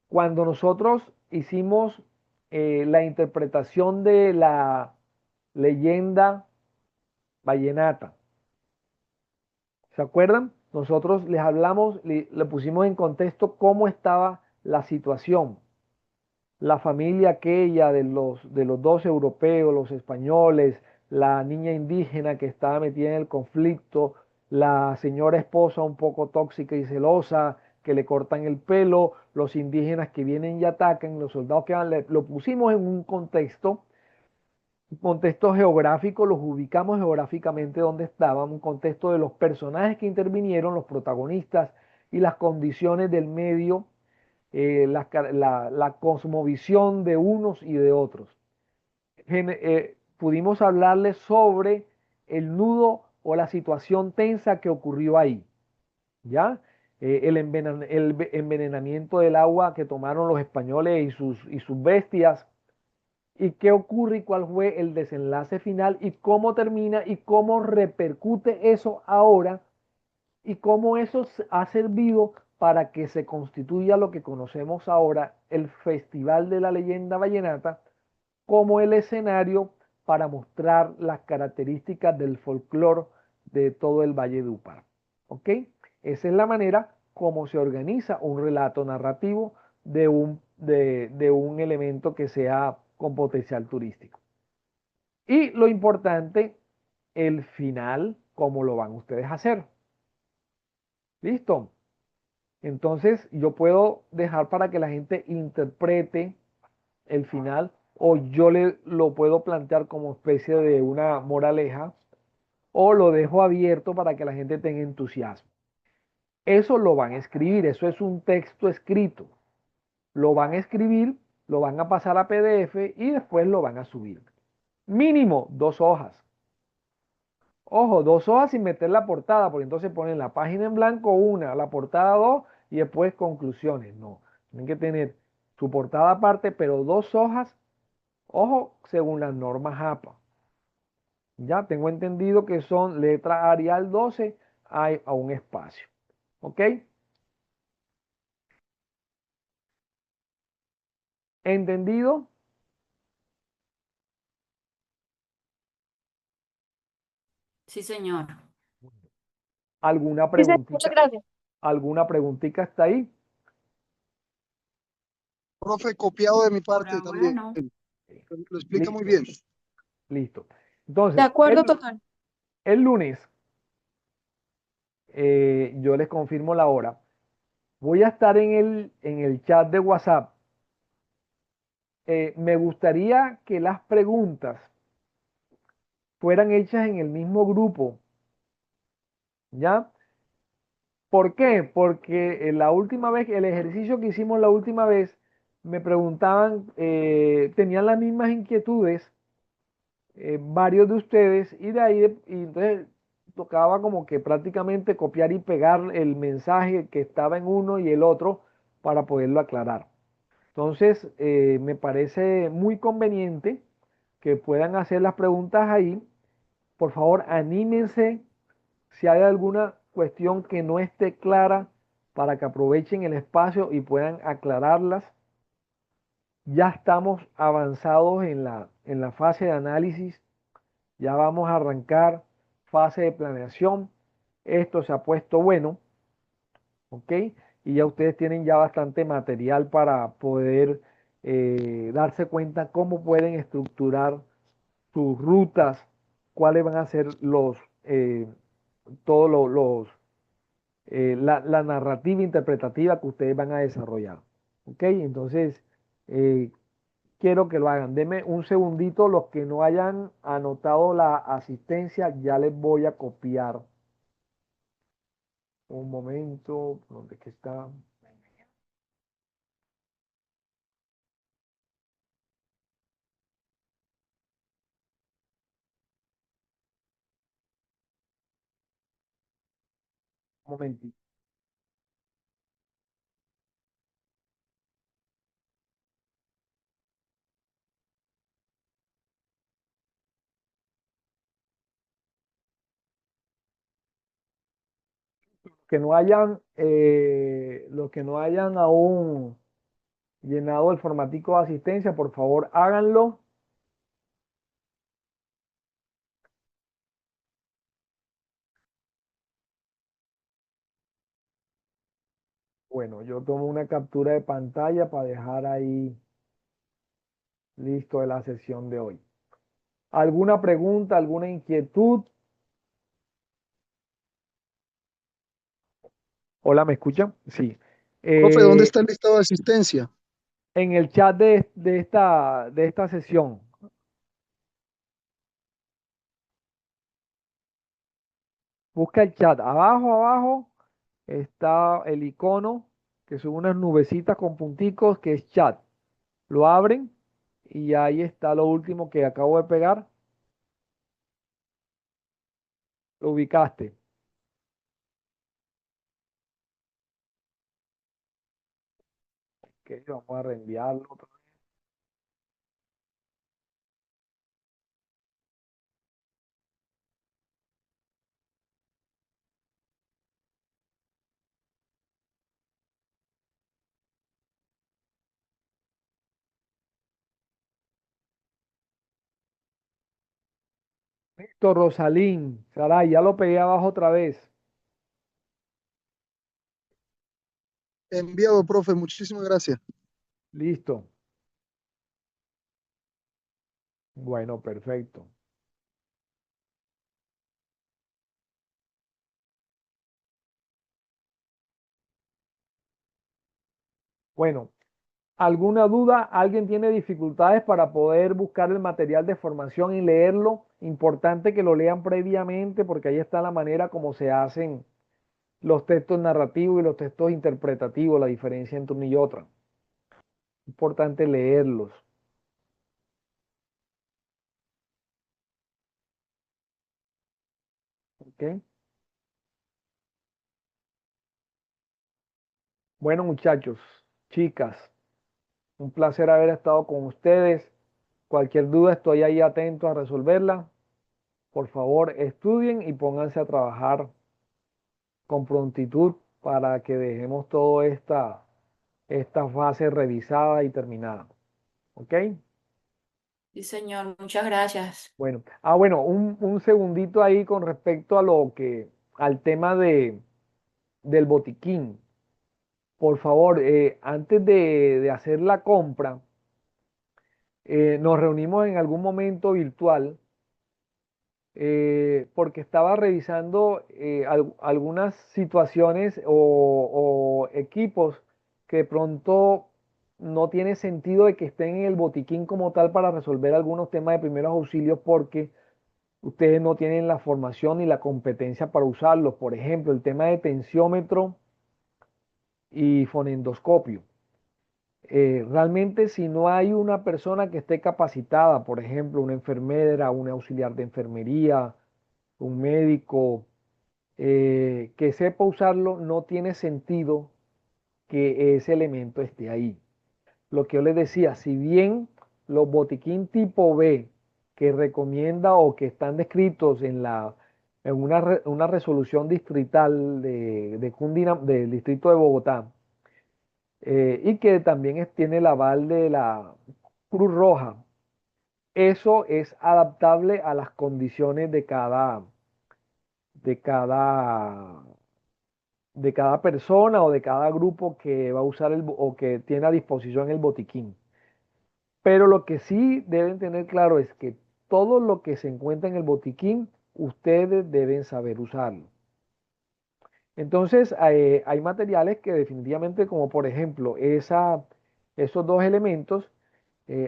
S2: Cuando nosotros hicimos la interpretación de la leyenda vallenata, ¿se acuerdan? Nosotros les hablamos, le pusimos en contexto cómo estaba la situación. La familia aquella de los 2 europeos, los españoles, la niña indígena que estaba metida en el conflicto, la señora esposa un poco tóxica y celosa, que le cortan el pelo, los indígenas que vienen y atacan, los soldados que van, lo pusimos en un contexto geográfico, los ubicamos geográficamente donde estaban, un contexto de los personajes que intervinieron, los protagonistas y las condiciones del medio, la cosmovisión de unos y de otros. Pudimos hablarles sobre el nudo o la situación tensa que ocurrió ahí, ¿ya? El envenenamiento del agua que tomaron los españoles y sus bestias, y qué ocurre y cuál fue el desenlace final y cómo termina y cómo repercute eso ahora y cómo eso ha servido para que se constituya lo que conocemos ahora, el Festival de la Leyenda Vallenata, como el escenario para mostrar las características del folclore de todo el Valle de Upar. ¿Ok? Esa es la manera como se organiza un relato narrativo de un elemento que sea con potencial turístico. Y lo importante, el final, cómo lo van ustedes a hacer. ¿Listo? Entonces yo puedo dejar para que la gente interprete el final o yo lo puedo plantear como especie de una moraleja o lo dejo abierto para que la gente tenga entusiasmo. Eso lo van a escribir, eso es un texto escrito. Lo van a escribir, lo van a pasar a PDF y después lo van a subir. Mínimo 2 hojas. Ojo, 2 hojas sin meter la portada, porque entonces ponen la página en blanco 1, la portada 2 y después conclusiones. No, tienen que tener su portada aparte, pero 2 hojas, ojo, según las normas APA. Ya tengo entendido que son letra Arial 12, hay a un espacio. ¿Ok? ¿Entendido?
S13: Sí, señor.
S2: ¿Alguna
S3: Muchas
S2: preguntita?
S3: gracias.
S2: ¿Alguna preguntita hasta ahí?
S12: Profe, copiado de mi
S13: Por
S12: parte
S13: ahora
S12: también.
S13: no.
S12: Lo explica muy
S2: Listo,
S12: bien.
S2: listo.
S3: De
S2: Entonces,
S3: acuerdo, total.
S2: el lunes, yo les confirmo la hora. Voy a estar en el chat de WhatsApp. Me gustaría que las preguntas fueran hechas en el mismo grupo, ¿ya? ¿Por qué? Porque la última vez, el ejercicio que hicimos la última vez, me preguntaban, tenían las mismas inquietudes varios de ustedes y de ahí, y entonces tocaba como que prácticamente copiar y pegar el mensaje que estaba en uno y el otro para poderlo aclarar. Entonces, me parece muy conveniente que puedan hacer las preguntas ahí. Por favor, anímense si hay alguna cuestión que no esté clara para que aprovechen el espacio y puedan aclararlas. Ya estamos avanzados en la fase de análisis, ya vamos a arrancar fase de planeación. Esto se ha puesto bueno, ¿ok? Y ya ustedes tienen ya bastante material para poder darse cuenta cómo pueden estructurar sus rutas, cuáles van a ser todos la narrativa interpretativa que ustedes van a desarrollar. ¿Ok? Entonces, eh, quiero que lo hagan. Denme un segundito, los que no hayan anotado la asistencia, ya les voy a copiar. Un momento, ¿dónde es que está? Un momentito. Los que no hayan aún llenado el formatico de asistencia, por favor háganlo. Bueno, yo tomo una captura de pantalla para dejar ahí listo de la sesión de hoy. ¿Alguna pregunta, alguna inquietud? Hola, ¿me escuchan? Sí.
S12: Profe, ¿dónde está el listado de asistencia?
S2: En el chat de esta sesión. Busca el chat. Abajo está el icono, que son unas nubecitas con punticos, que es chat. Lo abren y ahí está lo último que acabo de pegar. Lo ubicaste. Ok, vamos a reenviarlo otra vez. Listo, Rosalín. Saray, ya lo pegué abajo otra vez.
S12: Enviado, profe, muchísimas gracias.
S2: Listo. Bueno, perfecto. Bueno, ¿alguna duda? ¿Alguien tiene dificultades para poder buscar el material de formación y leerlo? Importante que lo lean previamente porque ahí está la manera como se hacen los textos narrativos y los textos interpretativos, la diferencia entre una y otra. Importante leerlos. ¿Ok? Bueno, muchachos, chicas, un placer haber estado con ustedes. Cualquier duda estoy ahí atento a resolverla. Por favor, estudien y pónganse a trabajar con prontitud para que dejemos toda esta fase revisada y terminada. ¿Ok?
S13: Sí, señor, muchas gracias.
S2: Bueno, bueno, un segundito ahí con respecto a al tema del botiquín. Por favor, antes de hacer la compra, nos reunimos en algún momento virtual porque estaba revisando algunas situaciones o equipos que de pronto no tiene sentido de que estén en el botiquín como tal para resolver algunos temas de primeros auxilios porque ustedes no tienen la formación ni la competencia para usarlos. Por ejemplo, el tema de tensiómetro y fonendoscopio. Realmente si no hay una persona que esté capacitada, por ejemplo, una enfermera, un auxiliar de enfermería, un médico, que sepa usarlo, no tiene sentido que ese elemento esté ahí. Lo que yo les decía, si bien los botiquín tipo B que recomienda o que están descritos en una resolución distrital del distrito de Bogotá, y que también tiene el aval de la Cruz Roja, eso es adaptable a las condiciones de cada, de cada persona o de cada grupo que va a usar o que tiene a disposición el botiquín. Pero lo que sí deben tener claro es que todo lo que se encuentra en el botiquín, ustedes deben saber usarlo. Entonces, hay materiales que definitivamente, como por ejemplo esos dos elementos,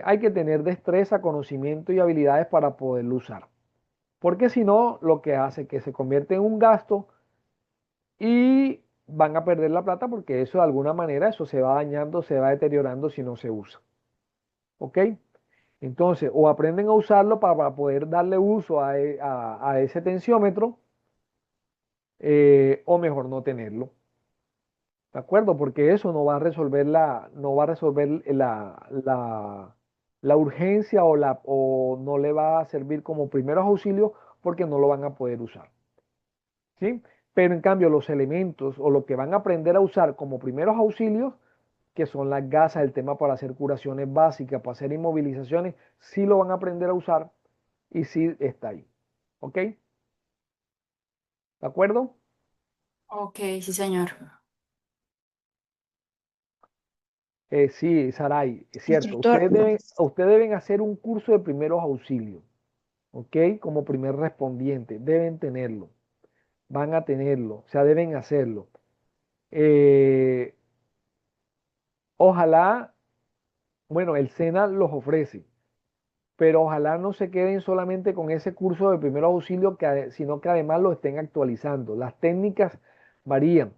S2: hay que tener destreza, conocimiento y habilidades para poderlo usar. Porque si no, lo que hace es que se convierte en un gasto y van a perder la plata porque eso de alguna manera, eso se va dañando, se va deteriorando si no se usa. ¿Ok? Entonces, o aprenden a usarlo para poder darle uso a ese tensiómetro, o mejor no tenerlo. ¿De acuerdo? Porque eso no va a resolver la urgencia o no le va a servir como primeros auxilios porque no lo van a poder usar. ¿Sí? Pero en cambio los elementos o lo que van a aprender a usar como primeros auxilios, que son las gasas, el tema para hacer curaciones básicas, para hacer inmovilizaciones, sí lo van a aprender a usar y sí está ahí. ¿Ok? ¿De acuerdo?
S13: Ok, sí, señor.
S2: Sí, Saray, es cierto.
S9: Instructor,
S2: Ustedes deben hacer un curso de primeros auxilios, ¿ok? Como primer respondiente. Deben tenerlo. Van a tenerlo. O sea, deben hacerlo. Eh, Ojalá, bueno, el SENA los ofrece, pero ojalá no se queden solamente con ese curso de primeros auxilios, sino que además lo estén actualizando. Las técnicas varían.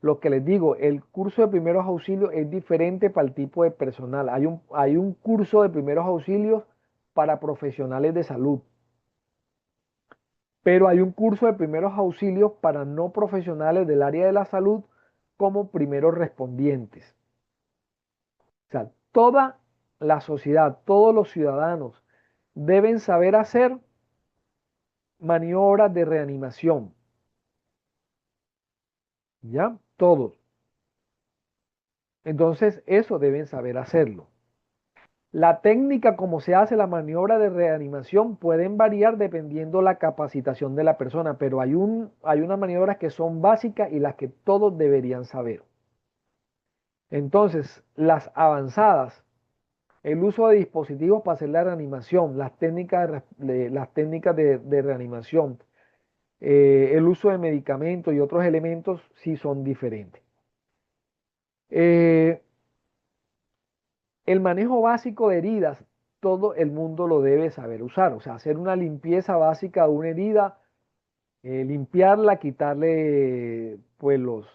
S2: Lo que les digo, el curso de primeros auxilios es diferente para el tipo de personal. Hay un curso de primeros auxilios para profesionales de salud, pero hay un curso de primeros auxilios para no profesionales del área de la salud como primeros respondientes. O sea, toda la sociedad, todos los ciudadanos deben saber hacer maniobras de reanimación. ¿Ya? Todos. Entonces, eso deben saber hacerlo. La técnica como se hace la maniobra de reanimación pueden variar dependiendo la capacitación de la persona, pero hay unas maniobras que son básicas y las que todos deberían saber. Entonces, las avanzadas, el uso de dispositivos para hacer la reanimación, las técnicas de reanimación, el uso de medicamentos y otros elementos sí son diferentes. Eh, el manejo básico de heridas, todo el mundo lo debe saber usar. O sea, hacer una limpieza básica de una herida, limpiarla, quitarle pues los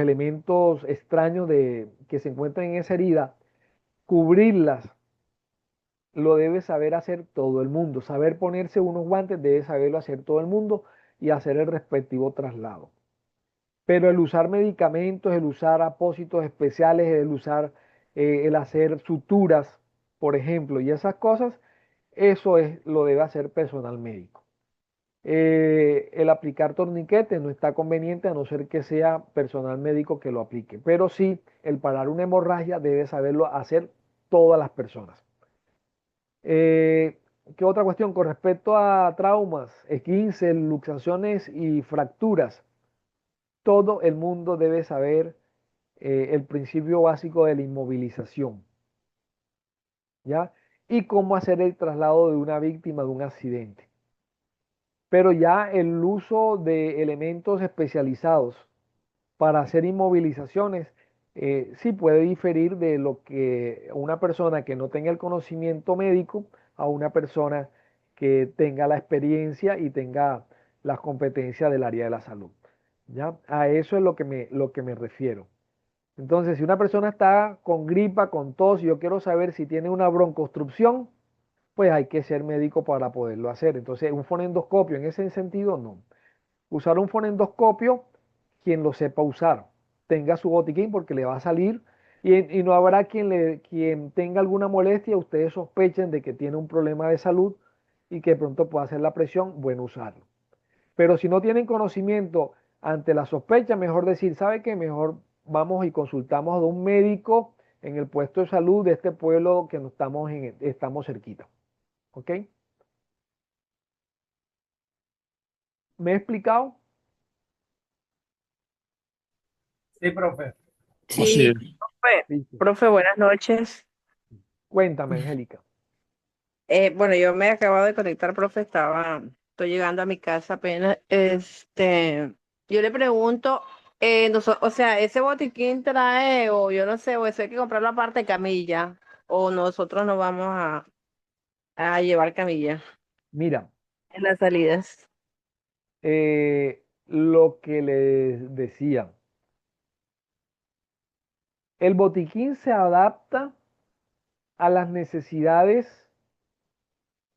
S2: elementos extraños que se encuentran en esa herida, cubrirlas, lo debe saber hacer todo el mundo. Saber ponerse unos guantes debe saberlo hacer todo el mundo y hacer el respectivo traslado. Pero el usar medicamentos, el usar apósitos especiales, el hacer suturas, por ejemplo, y esas cosas, lo debe hacer personal médico. El aplicar torniquetes no está conveniente a no ser que sea personal médico que lo aplique, pero sí el parar una hemorragia debe saberlo hacer todas las personas. ¿Qué otra cuestión? Con respecto a traumas, esguinces, luxaciones y fracturas, todo el mundo debe saber el principio básico de la inmovilización, ¿ya? Y cómo hacer el traslado de una víctima de un accidente. Pero ya el uso de elementos especializados para hacer inmovilizaciones sí puede diferir de lo que una persona que no tenga el conocimiento médico a una persona que tenga la experiencia y tenga las competencias del área de la salud. ¿Ya? A eso es lo que me refiero. Entonces, si una persona está con gripa, con tos, y yo quiero saber si tiene una broncoobstrucción, pues hay que ser médico para poderlo hacer. Entonces, un fonendoscopio en ese sentido, no. Usar un fonendoscopio, quien lo sepa usar, tenga su botiquín porque le va a salir y no habrá quien tenga alguna molestia, ustedes sospechen de que tiene un problema de salud y que de pronto pueda hacer la presión, bueno usarlo. Pero si no tienen conocimiento ante la sospecha, mejor decir, ¿sabe qué? Mejor vamos y consultamos a un médico en el puesto de salud de este pueblo que estamos cerquita. ¿Ok? ¿Me he explicado?
S14: Sí, profe.
S15: Sí, profe,
S2: Listo.
S15: profe, buenas noches.
S2: Cuéntame, Angélica.
S15: Bueno, yo me acabo de conectar, profe, estoy llegando a mi casa apenas. Yo le pregunto, o sea, ese botiquín trae, o yo no sé, o eso hay que comprar la parte de camilla, o nosotros nos vamos a llevar camilla
S2: Mira,
S15: en las salidas.
S2: lo que les decía, el botiquín se adapta a las necesidades,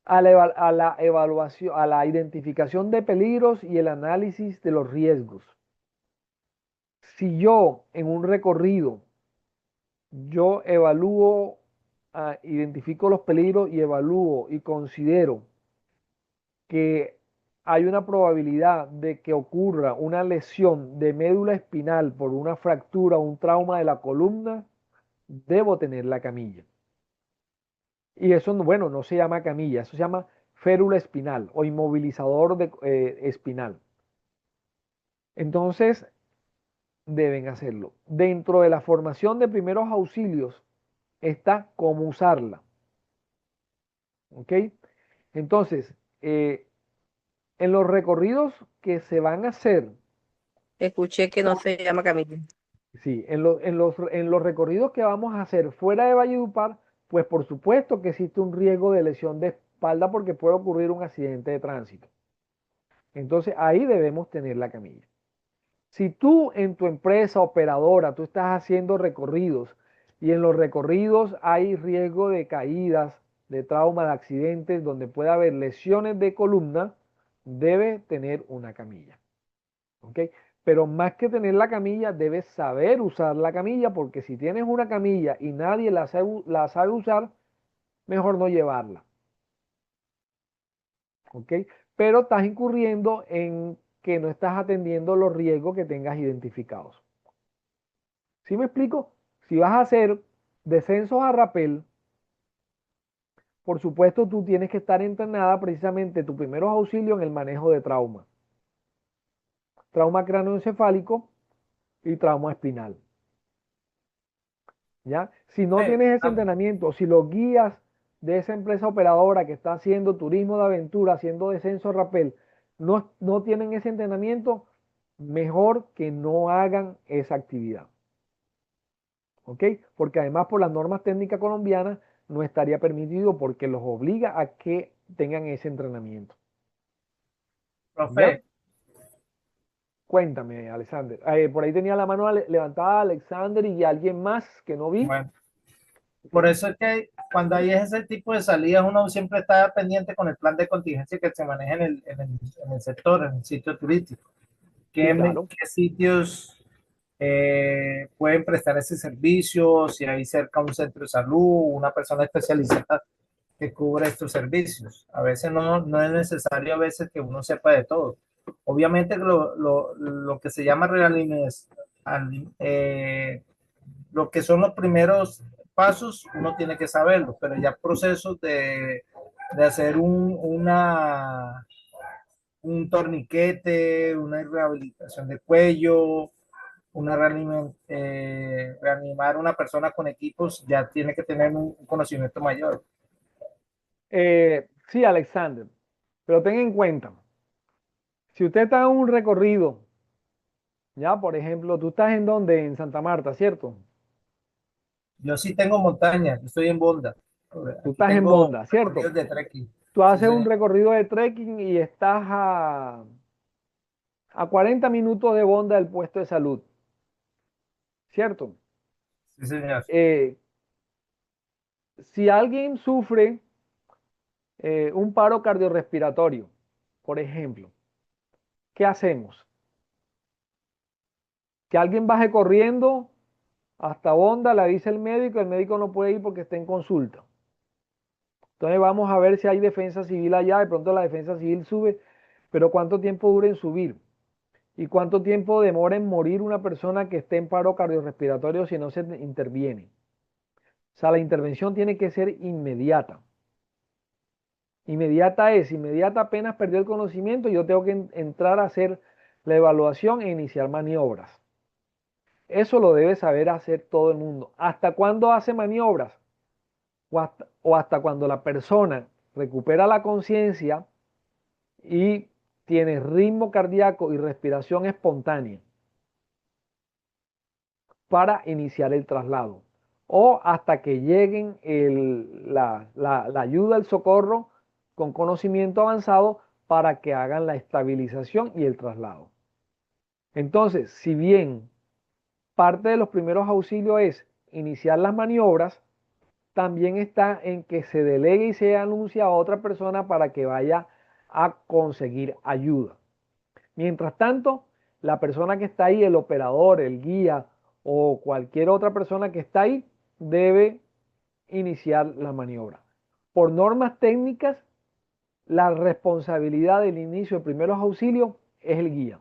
S2: a la evaluación, a la identificación de peligros y el análisis de los riesgos. Si yo en un recorrido, yo evalúo, identifico los peligros y evalúo y considero que hay una probabilidad de que ocurra una lesión de médula espinal por una fractura o un trauma de la columna, debo tener la camilla. Y eso, bueno, no se llama camilla, eso se llama férula espinal o inmovilizador espinal. Entonces, deben hacerlo. Dentro de la formación de primeros auxilios está cómo usarla. ¿Ok? Entonces, en los recorridos que se van a hacer,
S15: Escuché que no se llama camilla.
S2: sí, en los recorridos que vamos a hacer fuera de Valledupar, pues por supuesto que existe un riesgo de lesión de espalda porque puede ocurrir un accidente de tránsito. Entonces ahí debemos tener la camilla. Si tú en tu empresa operadora, tú estás haciendo recorridos y en los recorridos hay riesgo de caídas, de trauma, de accidentes, donde puede haber lesiones de columna, debe tener una camilla. ¿Ok? Pero más que tener la camilla, debes saber usar la camilla, porque si tienes una camilla y nadie la sabe usar, mejor no llevarla. ¿Ok? Pero estás incurriendo en que no estás atendiendo los riesgos que tengas identificados. ¿Sí me explico? Si vas a hacer descensos a rapel, por supuesto tú tienes que estar entrenada precisamente tus primeros auxilios en el manejo de trauma. Trauma cráneoencefálico y trauma espinal. ¿Ya? Si no tienes ese entrenamiento, si los guías de esa empresa operadora que está haciendo turismo de aventura, haciendo descenso a rapel, no tienen ese entrenamiento, mejor que no hagan esa actividad. ¿Ok? Porque además por las normas técnicas colombianas no estaría permitido porque los obliga a que tengan ese entrenamiento.
S14: Profe.
S2: ¿Ya? Cuéntame, Alexander. Por ahí tenía la mano levantada Alexander y alguien más que no vi.
S14: Bueno, por eso es que cuando hay ese tipo de salidas, uno siempre está pendiente con el plan de contingencia que se maneja en el sector, en el sitio turístico. ¿Qué,
S2: Sí, claro.
S14: qué sitios pueden prestar ese servicio? Si hay cerca un centro de salud, una persona especializada que cubre estos servicios. A veces no es necesario a veces que uno sepa de todo. Obviamente lo que se llama lo que son los primeros pasos, uno tiene que saberlo, pero ya procesos de hacer un torniquete, una rehabilitación de cuello, reanimar una persona con equipos, ya tiene que tener un conocimiento mayor.
S2: Sí, Alexander, pero ten en cuenta, si usted está en un recorrido, ya, por ejemplo, tú estás en donde, en Santa Marta, ¿cierto?
S14: Yo sí tengo montaña, yo estoy en Bonda.
S2: Tú
S14: Aquí
S2: estás en
S14: tengo
S2: Bonda, ¿cierto?
S14: recorridos de trekking.
S2: Tú
S14: Sí,
S2: haces un
S14: señor.
S2: recorrido de trekking y estás a 40 minutos de Bonda del puesto de salud, ¿cierto?
S14: Sí, señor.
S2: Si alguien sufre un paro cardiorrespiratorio, por ejemplo, ¿qué hacemos? Que alguien baje corriendo hasta Bonda, le avisa el médico no puede ir porque está en consulta. Entonces vamos a ver si hay defensa civil allá, de pronto la defensa civil sube, pero ¿cuánto tiempo dura en subir? ¿Y cuánto tiempo demora en morir una persona que esté en paro cardiorrespiratorio si no se interviene? O sea, la intervención tiene que ser inmediata. Inmediata apenas perdió el conocimiento, yo tengo que entrar a hacer la evaluación e iniciar maniobras. Eso lo debe saber hacer todo el mundo. ¿Hasta cuándo hace maniobras? O hasta cuando la persona recupera la conciencia y tiene ritmo cardíaco y respiración espontánea para iniciar el traslado. O hasta que lleguen la ayuda, el socorro con conocimiento avanzado para que hagan la estabilización y el traslado. Entonces, si bien parte de los primeros auxilios es iniciar las maniobras, también está en que se delegue y se anuncie a otra persona para que vaya a conseguir ayuda. Mientras tanto, la persona que está ahí, el operador, el guía o cualquier otra persona que está ahí, debe iniciar la maniobra. Por normas técnicas, la responsabilidad del inicio de primeros auxilios es el guía,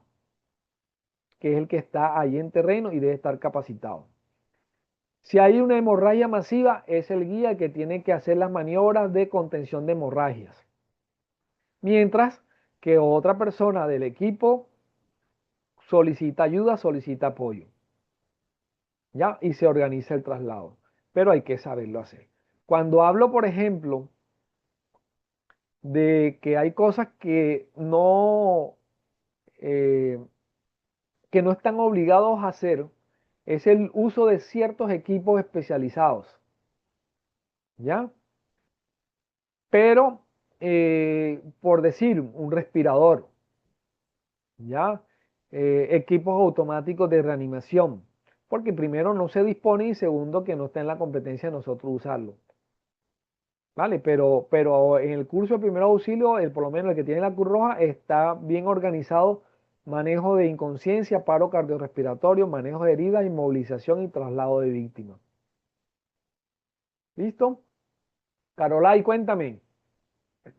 S2: que es el que está ahí en terreno y debe estar capacitado. Si hay una hemorragia masiva, es el guía que tiene que hacer las maniobras de contención de hemorragias. Mientras que otra persona del equipo solicita ayuda, solicita apoyo. ¿Ya? Y se organiza el traslado. Pero hay que saberlo hacer. Cuando hablo, por ejemplo, de que hay cosas eh, que no están obligados a hacer, es el uso de ciertos equipos especializados. ¿Ya? Pero, por decir, un respirador, ¿ya? Equipos automáticos de reanimación, porque primero no se dispone y segundo que no está en la competencia de nosotros usarlo. ¿Vale? Pero en el curso de primer auxilio, por lo menos el que tiene la Cruz Roja, está bien organizado manejo de inconsciencia, paro cardiorrespiratorio, manejo de heridas, inmovilización y traslado de víctimas. ¿Listo? Carolai, cuéntame.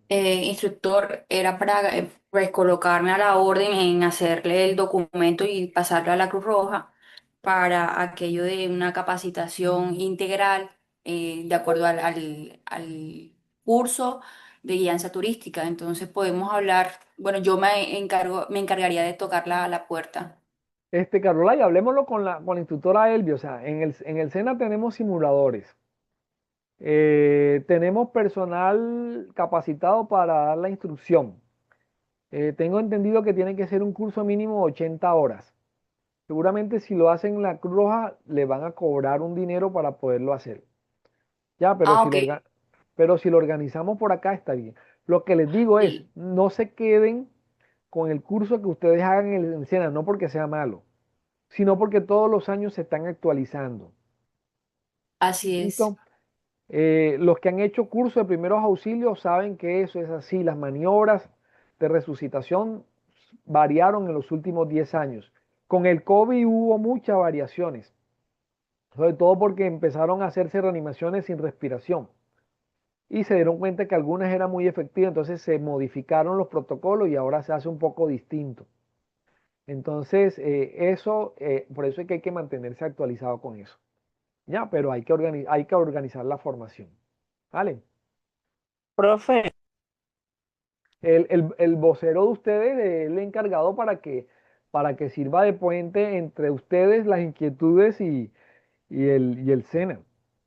S13: Instructor, era para pues, colocarme a la orden en hacerle el documento y pasarlo a la Cruz Roja para aquello de una capacitación integral de acuerdo al curso de guianza turística. Entonces podemos hablar, bueno, yo me encargaría de tocar la puerta.
S2: Carolai, hablemoslo con la instructora Elvia. O sea, en el SENA tenemos simuladores. Tenemos personal capacitado para dar la instrucción. Tengo entendido que tiene que ser un curso mínimo de 80 horas. Seguramente si lo hacen en la Cruz Roja, le van a cobrar un dinero para poderlo hacer. Ya,
S13: Ah, ok.
S2: pero si lo organizamos por acá, está bien. Lo que les digo es,
S13: Sí,
S2: no se queden con el curso que ustedes hagan en SENA, no porque sea malo, sino porque todos los años se están actualizando.
S13: así es.
S2: ¿Listo? Los que han hecho curso de primeros auxilios saben que eso es así. Las maniobras de resucitación variaron en los últimos 10 años. Con el COVID hubo muchas variaciones, sobre todo porque empezaron a hacerse reanimaciones sin respiración y se dieron cuenta que algunas eran muy efectivas, entonces se modificaron los protocolos y ahora se hace un poco distinto. Entonces, por eso es que hay que mantenerse actualizado con eso. Ya, pero hay que organizar la formación. ¿Vale?
S15: Profe,
S2: El vocero de ustedes es el encargado para que sirva de puente entre ustedes, las inquietudes y el SENA,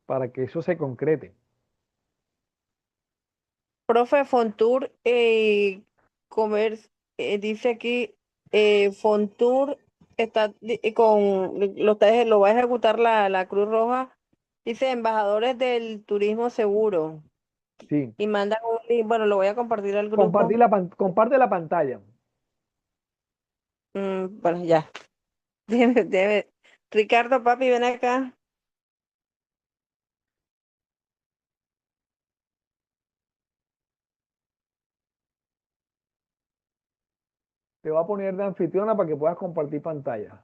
S2: para que eso se concrete.
S15: profe Fontour, dice aquí, Fontour lo va a ejecutar la Cruz Roja. Dice embajadores del turismo seguro.
S2: Sí.
S15: y mandan un link. Bueno, lo voy a compartir al grupo.
S2: Comparte la pantalla.
S15: Bueno, ya. Ricardo, papi, ven acá.
S2: Te voy a poner de anfitriona para que puedas compartir pantalla.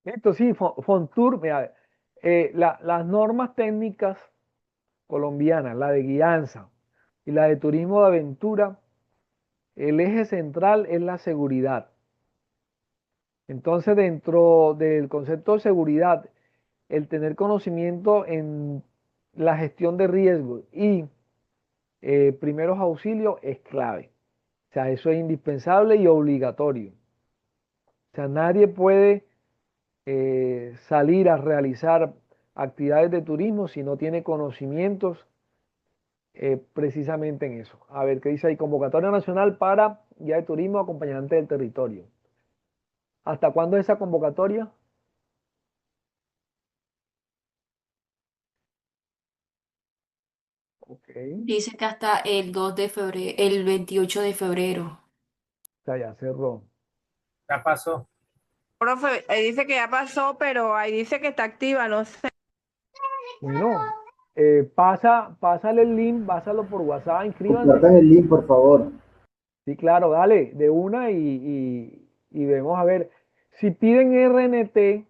S2: Esto sí, Fontur, mira, las normas técnicas colombianas, la de guianza y la de turismo de aventura, el eje central es la seguridad. Entonces, dentro del concepto de seguridad, el tener conocimiento en la gestión de riesgos y primeros auxilios es clave. O sea, eso es indispensable y obligatorio. O sea, nadie puede salir a realizar actividades de turismo si no tiene conocimientos precisamente en eso. A ver, ¿qué dice ahí? Convocatoria nacional para guía de turismo acompañante del territorio. ¿Hasta cuándo es esa convocatoria? Ok.
S13: Dice que hasta el 2 de febrero, el 28 de febrero.
S2: O sea, ya cerró.
S14: Ya pasó.
S15: Profe, ahí dice que ya pasó, pero ahí dice que está activa, no sé.
S2: Bueno, pásale el link, pásalo por WhatsApp, inscríbanse.
S16: Compartan el link, por favor.
S2: Sí, claro, dale, de una y vemos a ver. Si piden RNT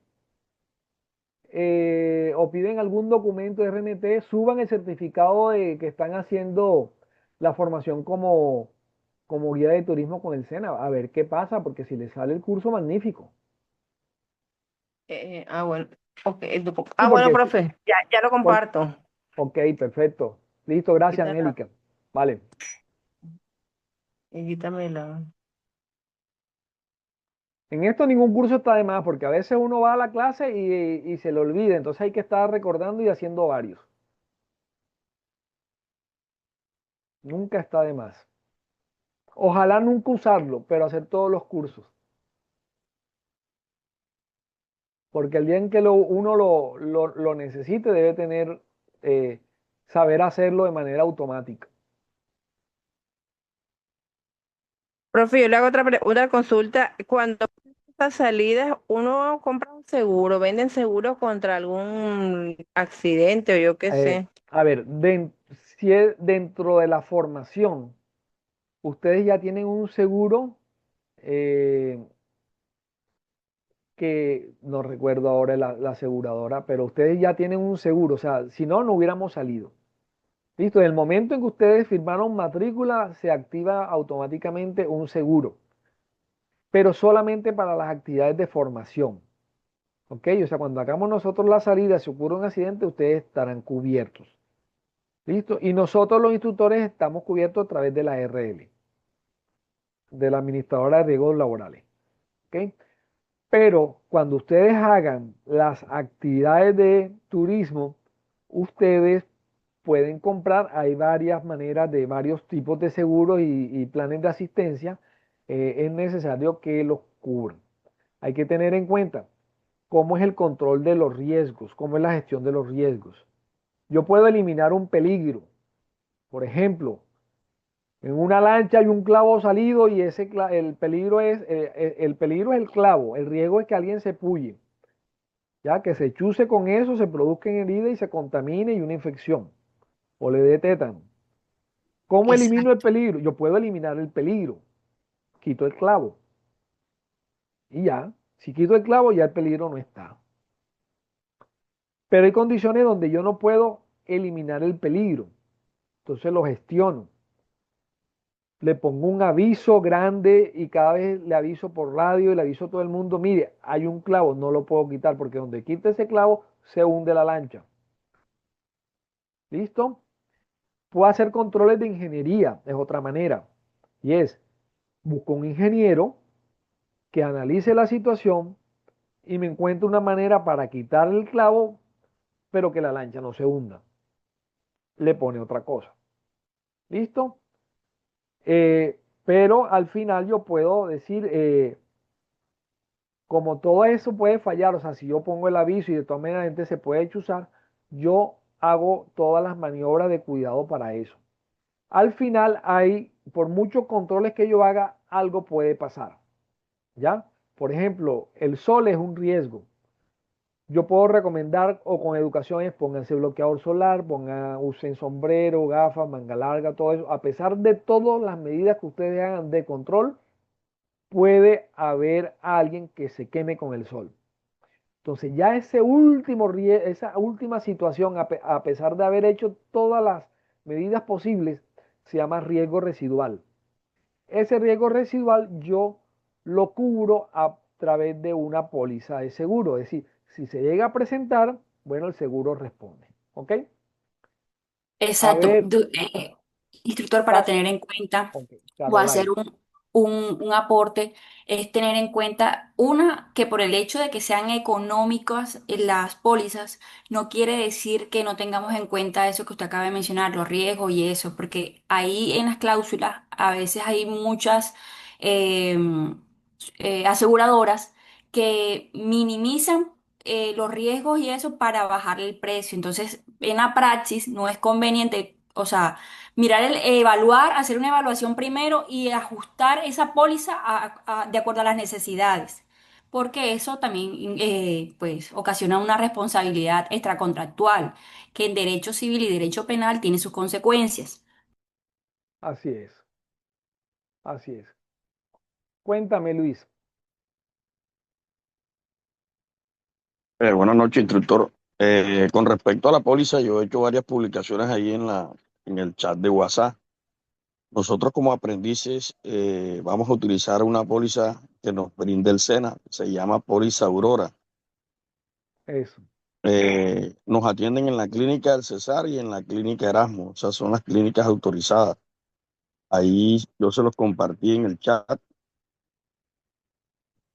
S2: o piden algún documento de RNT, suban el certificado de que están haciendo la formación como guía de turismo con el SENA. A ver qué pasa, porque si les sale el curso, magnífico.
S15: Bueno. Ok,
S2: Sí,
S15: bueno,
S2: porque,
S15: profe, ya lo comparto.
S2: ok, perfecto. Listo, gracias,
S15: Quítala.
S2: Angélica. Vale.
S15: Y quítamela.
S2: En esto ningún curso está de más, porque a veces uno va a la clase y se le olvida, entonces hay que estar recordando y haciendo varios. Nunca está de más. Ojalá nunca usarlo, pero hacer todos los cursos. Porque el día en que uno lo necesite, debe tener, saber hacerlo de manera automática.
S15: Profe, yo le hago otra consulta. Cuando estas salidas, uno compra un seguro, venden seguros contra algún accidente o yo qué sé.
S2: A ver, si es dentro de la formación, ustedes ya tienen un seguro que no recuerdo ahora la aseguradora, pero ustedes ya tienen un seguro, o sea, si no, no hubiéramos salido. Listo, en el momento en que ustedes firmaron matrícula, se activa automáticamente un seguro, pero solamente para las actividades de formación. ¿Ok? O sea, cuando hagamos nosotros la salida, si ocurre un accidente, ustedes estarán cubiertos. ¿Listo? Y nosotros los instructores estamos cubiertos a través de la RL, de la Administradora de Riesgos Laborales. ¿Ok? Pero cuando ustedes hagan las actividades de turismo, ustedes pueden comprar, hay varias maneras de varios tipos de seguros y planes de asistencia, es necesario que los cubran. Hay que tener en cuenta cómo es el control de los riesgos, cómo es la gestión de los riesgos. Yo puedo eliminar un peligro. Por ejemplo, en una lancha hay un clavo salido y el peligro es el clavo, el riesgo es que alguien se puye, ya que se chuce con eso, se produzca herida y se contamine y una infección o le dé tétano. ¿Cómo elimino el peligro? Yo puedo eliminar el peligro, quito el clavo y ya, si quito el clavo ya el peligro no está. Pero hay condiciones donde yo no puedo eliminar el peligro, entonces lo gestiono. Le pongo un aviso grande y cada vez le aviso por radio y le aviso a todo el mundo, mire, hay un clavo, no lo puedo quitar porque donde quite ese clavo se hunde la lancha. ¿Listo? Puedo hacer controles de ingeniería, es otra manera. Y es, busco un ingeniero que analice la situación y me encuentre una manera para quitar el clavo, pero que la lancha no se hunda. Le pone otra cosa. ¿Listo? Pero al final yo puedo decir, como todo eso puede fallar, o sea, si yo pongo el aviso y de todas maneras la gente se puede chuzar, yo hago todas las maniobras de cuidado para eso. Al final hay, por muchos controles que yo haga, algo puede pasar, ¿ya? Por ejemplo, el sol es un riesgo. Yo puedo recomendar, o con educación, es pónganse bloqueador solar, usen sombrero, gafas, manga larga, todo eso. A pesar de todas las medidas que ustedes hagan de control, puede haber alguien que se queme con el sol. Entonces ya esa última situación, a pesar de haber hecho todas las medidas posibles, se llama riesgo residual. Ese riesgo residual yo lo cubro a través de una póliza de seguro. Es decir, si se llega a presentar, bueno, el seguro responde. ¿Ok? A
S13: Exacto.
S2: ver,
S13: Instructor, para tener en cuenta
S2: ok,
S13: o hacer
S2: Caroline.
S13: un aporte, es tener en cuenta, una, que por el hecho de que sean económicas las pólizas, no quiere decir que no tengamos en cuenta eso que usted acaba de mencionar, los riesgos y eso, porque ahí en las cláusulas a veces hay muchas aseguradoras que minimizan los riesgos y eso para bajarle el precio. Entonces, en la praxis no es conveniente, o sea, mirar evaluar, hacer una evaluación primero y ajustar esa póliza de acuerdo a las necesidades, porque eso también pues ocasiona una responsabilidad extracontractual que en derecho civil y derecho penal tiene sus consecuencias.
S2: Así es, así es. Cuéntame, Luis.
S16: Buenas noches, instructor. Con respecto a la póliza, yo he hecho varias publicaciones ahí en el chat de WhatsApp. Nosotros como aprendices vamos a utilizar una póliza que nos brinda el SENA, se llama Póliza Aurora.
S2: Eso.
S16: Nos atienden en la clínica del Cesar y en la clínica Erasmo, o sea, son las clínicas autorizadas. Ahí yo se los compartí en el chat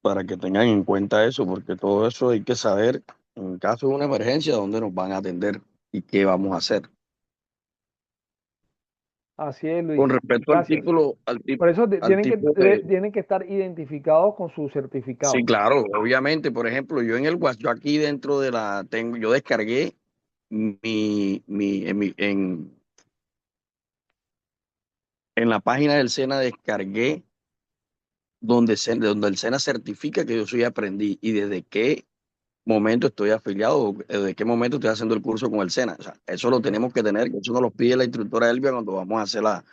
S16: para que tengan en cuenta eso, porque todo eso hay que saber en caso de una emergencia dónde nos van a atender y qué vamos a hacer.
S2: Así es, Luis.
S16: Con respecto al
S2: Gracias.
S16: título,
S2: Por eso
S16: al tipo de...
S2: tienen que estar identificados con su
S16: Sí,
S2: certificado.
S16: claro, obviamente, por ejemplo, yo en el WhatsApp, yo aquí dentro de yo descargué en la página del SENA descargué donde el SENA certifica que yo soy aprendiz y desde qué momento estoy afiliado o desde qué momento estoy haciendo el curso con el SENA. O sea, eso lo tenemos que tener, que eso nos lo pide la instructora Elvia cuando vamos a hacer la...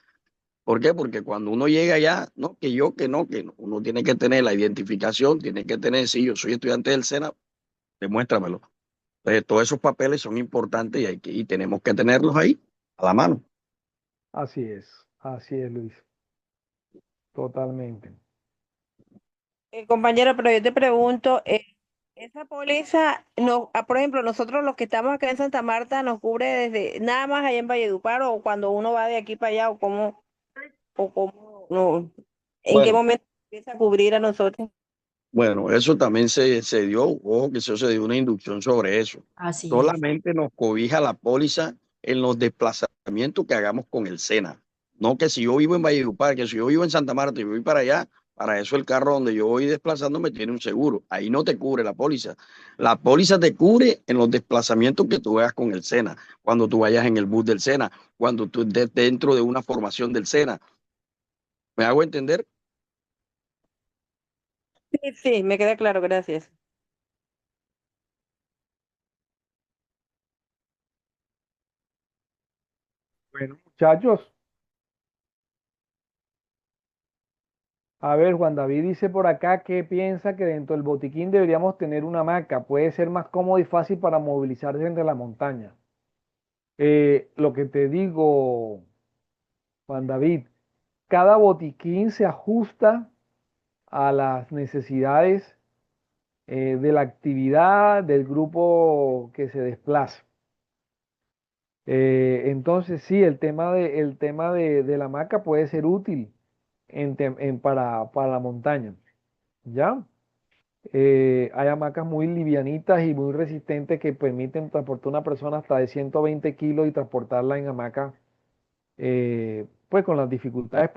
S16: ¿Por qué? Porque cuando uno llega allá, no, que no, uno tiene que tener la identificación, tiene que tener, si yo soy estudiante del SENA, demuéstramelo. Entonces, todos esos papeles son importantes y tenemos que tenerlos ahí a la mano.
S2: Así es, Luis. Totalmente.
S15: Compañero, pero yo te pregunto, esa póliza, no, por ejemplo, nosotros los que estamos acá en Santa Marta nos cubre desde nada más allá en Valledupar o cuando uno va de aquí para allá o cómo, no, en qué
S16: Bueno,
S15: momento empieza a cubrir a nosotros.
S16: bueno, eso también se dio, ojo que eso se dio una inducción sobre eso.
S13: Así es.
S16: Solamente nos cobija la póliza en los desplazamientos que hagamos con el SENA. No que si yo vivo en Valledupar, que si yo vivo en Santa Marta y voy para allá, para eso el carro donde yo voy desplazándome tiene un seguro. Ahí no te cubre la póliza. La póliza te cubre en los desplazamientos que tú hagas con el SENA, cuando tú vayas en el bus del SENA, cuando tú estés dentro de una formación del SENA. ¿Me hago entender?
S15: Sí, sí, me queda claro, gracias.
S2: Bueno, muchachos, a ver, Juan David dice por acá que piensa que dentro del botiquín deberíamos tener una hamaca. Puede ser más cómodo y fácil para movilizarse entre la montaña. Lo que te digo, Juan David, cada botiquín se ajusta a las necesidades de la actividad del grupo que se desplaza. Entonces, sí, el tema de la hamaca puede ser útil para la montaña, ¿ya? Hay hamacas muy livianitas y muy resistentes que permiten transportar a una persona hasta de 120 kilos y transportarla en hamaca, pues con las dificultades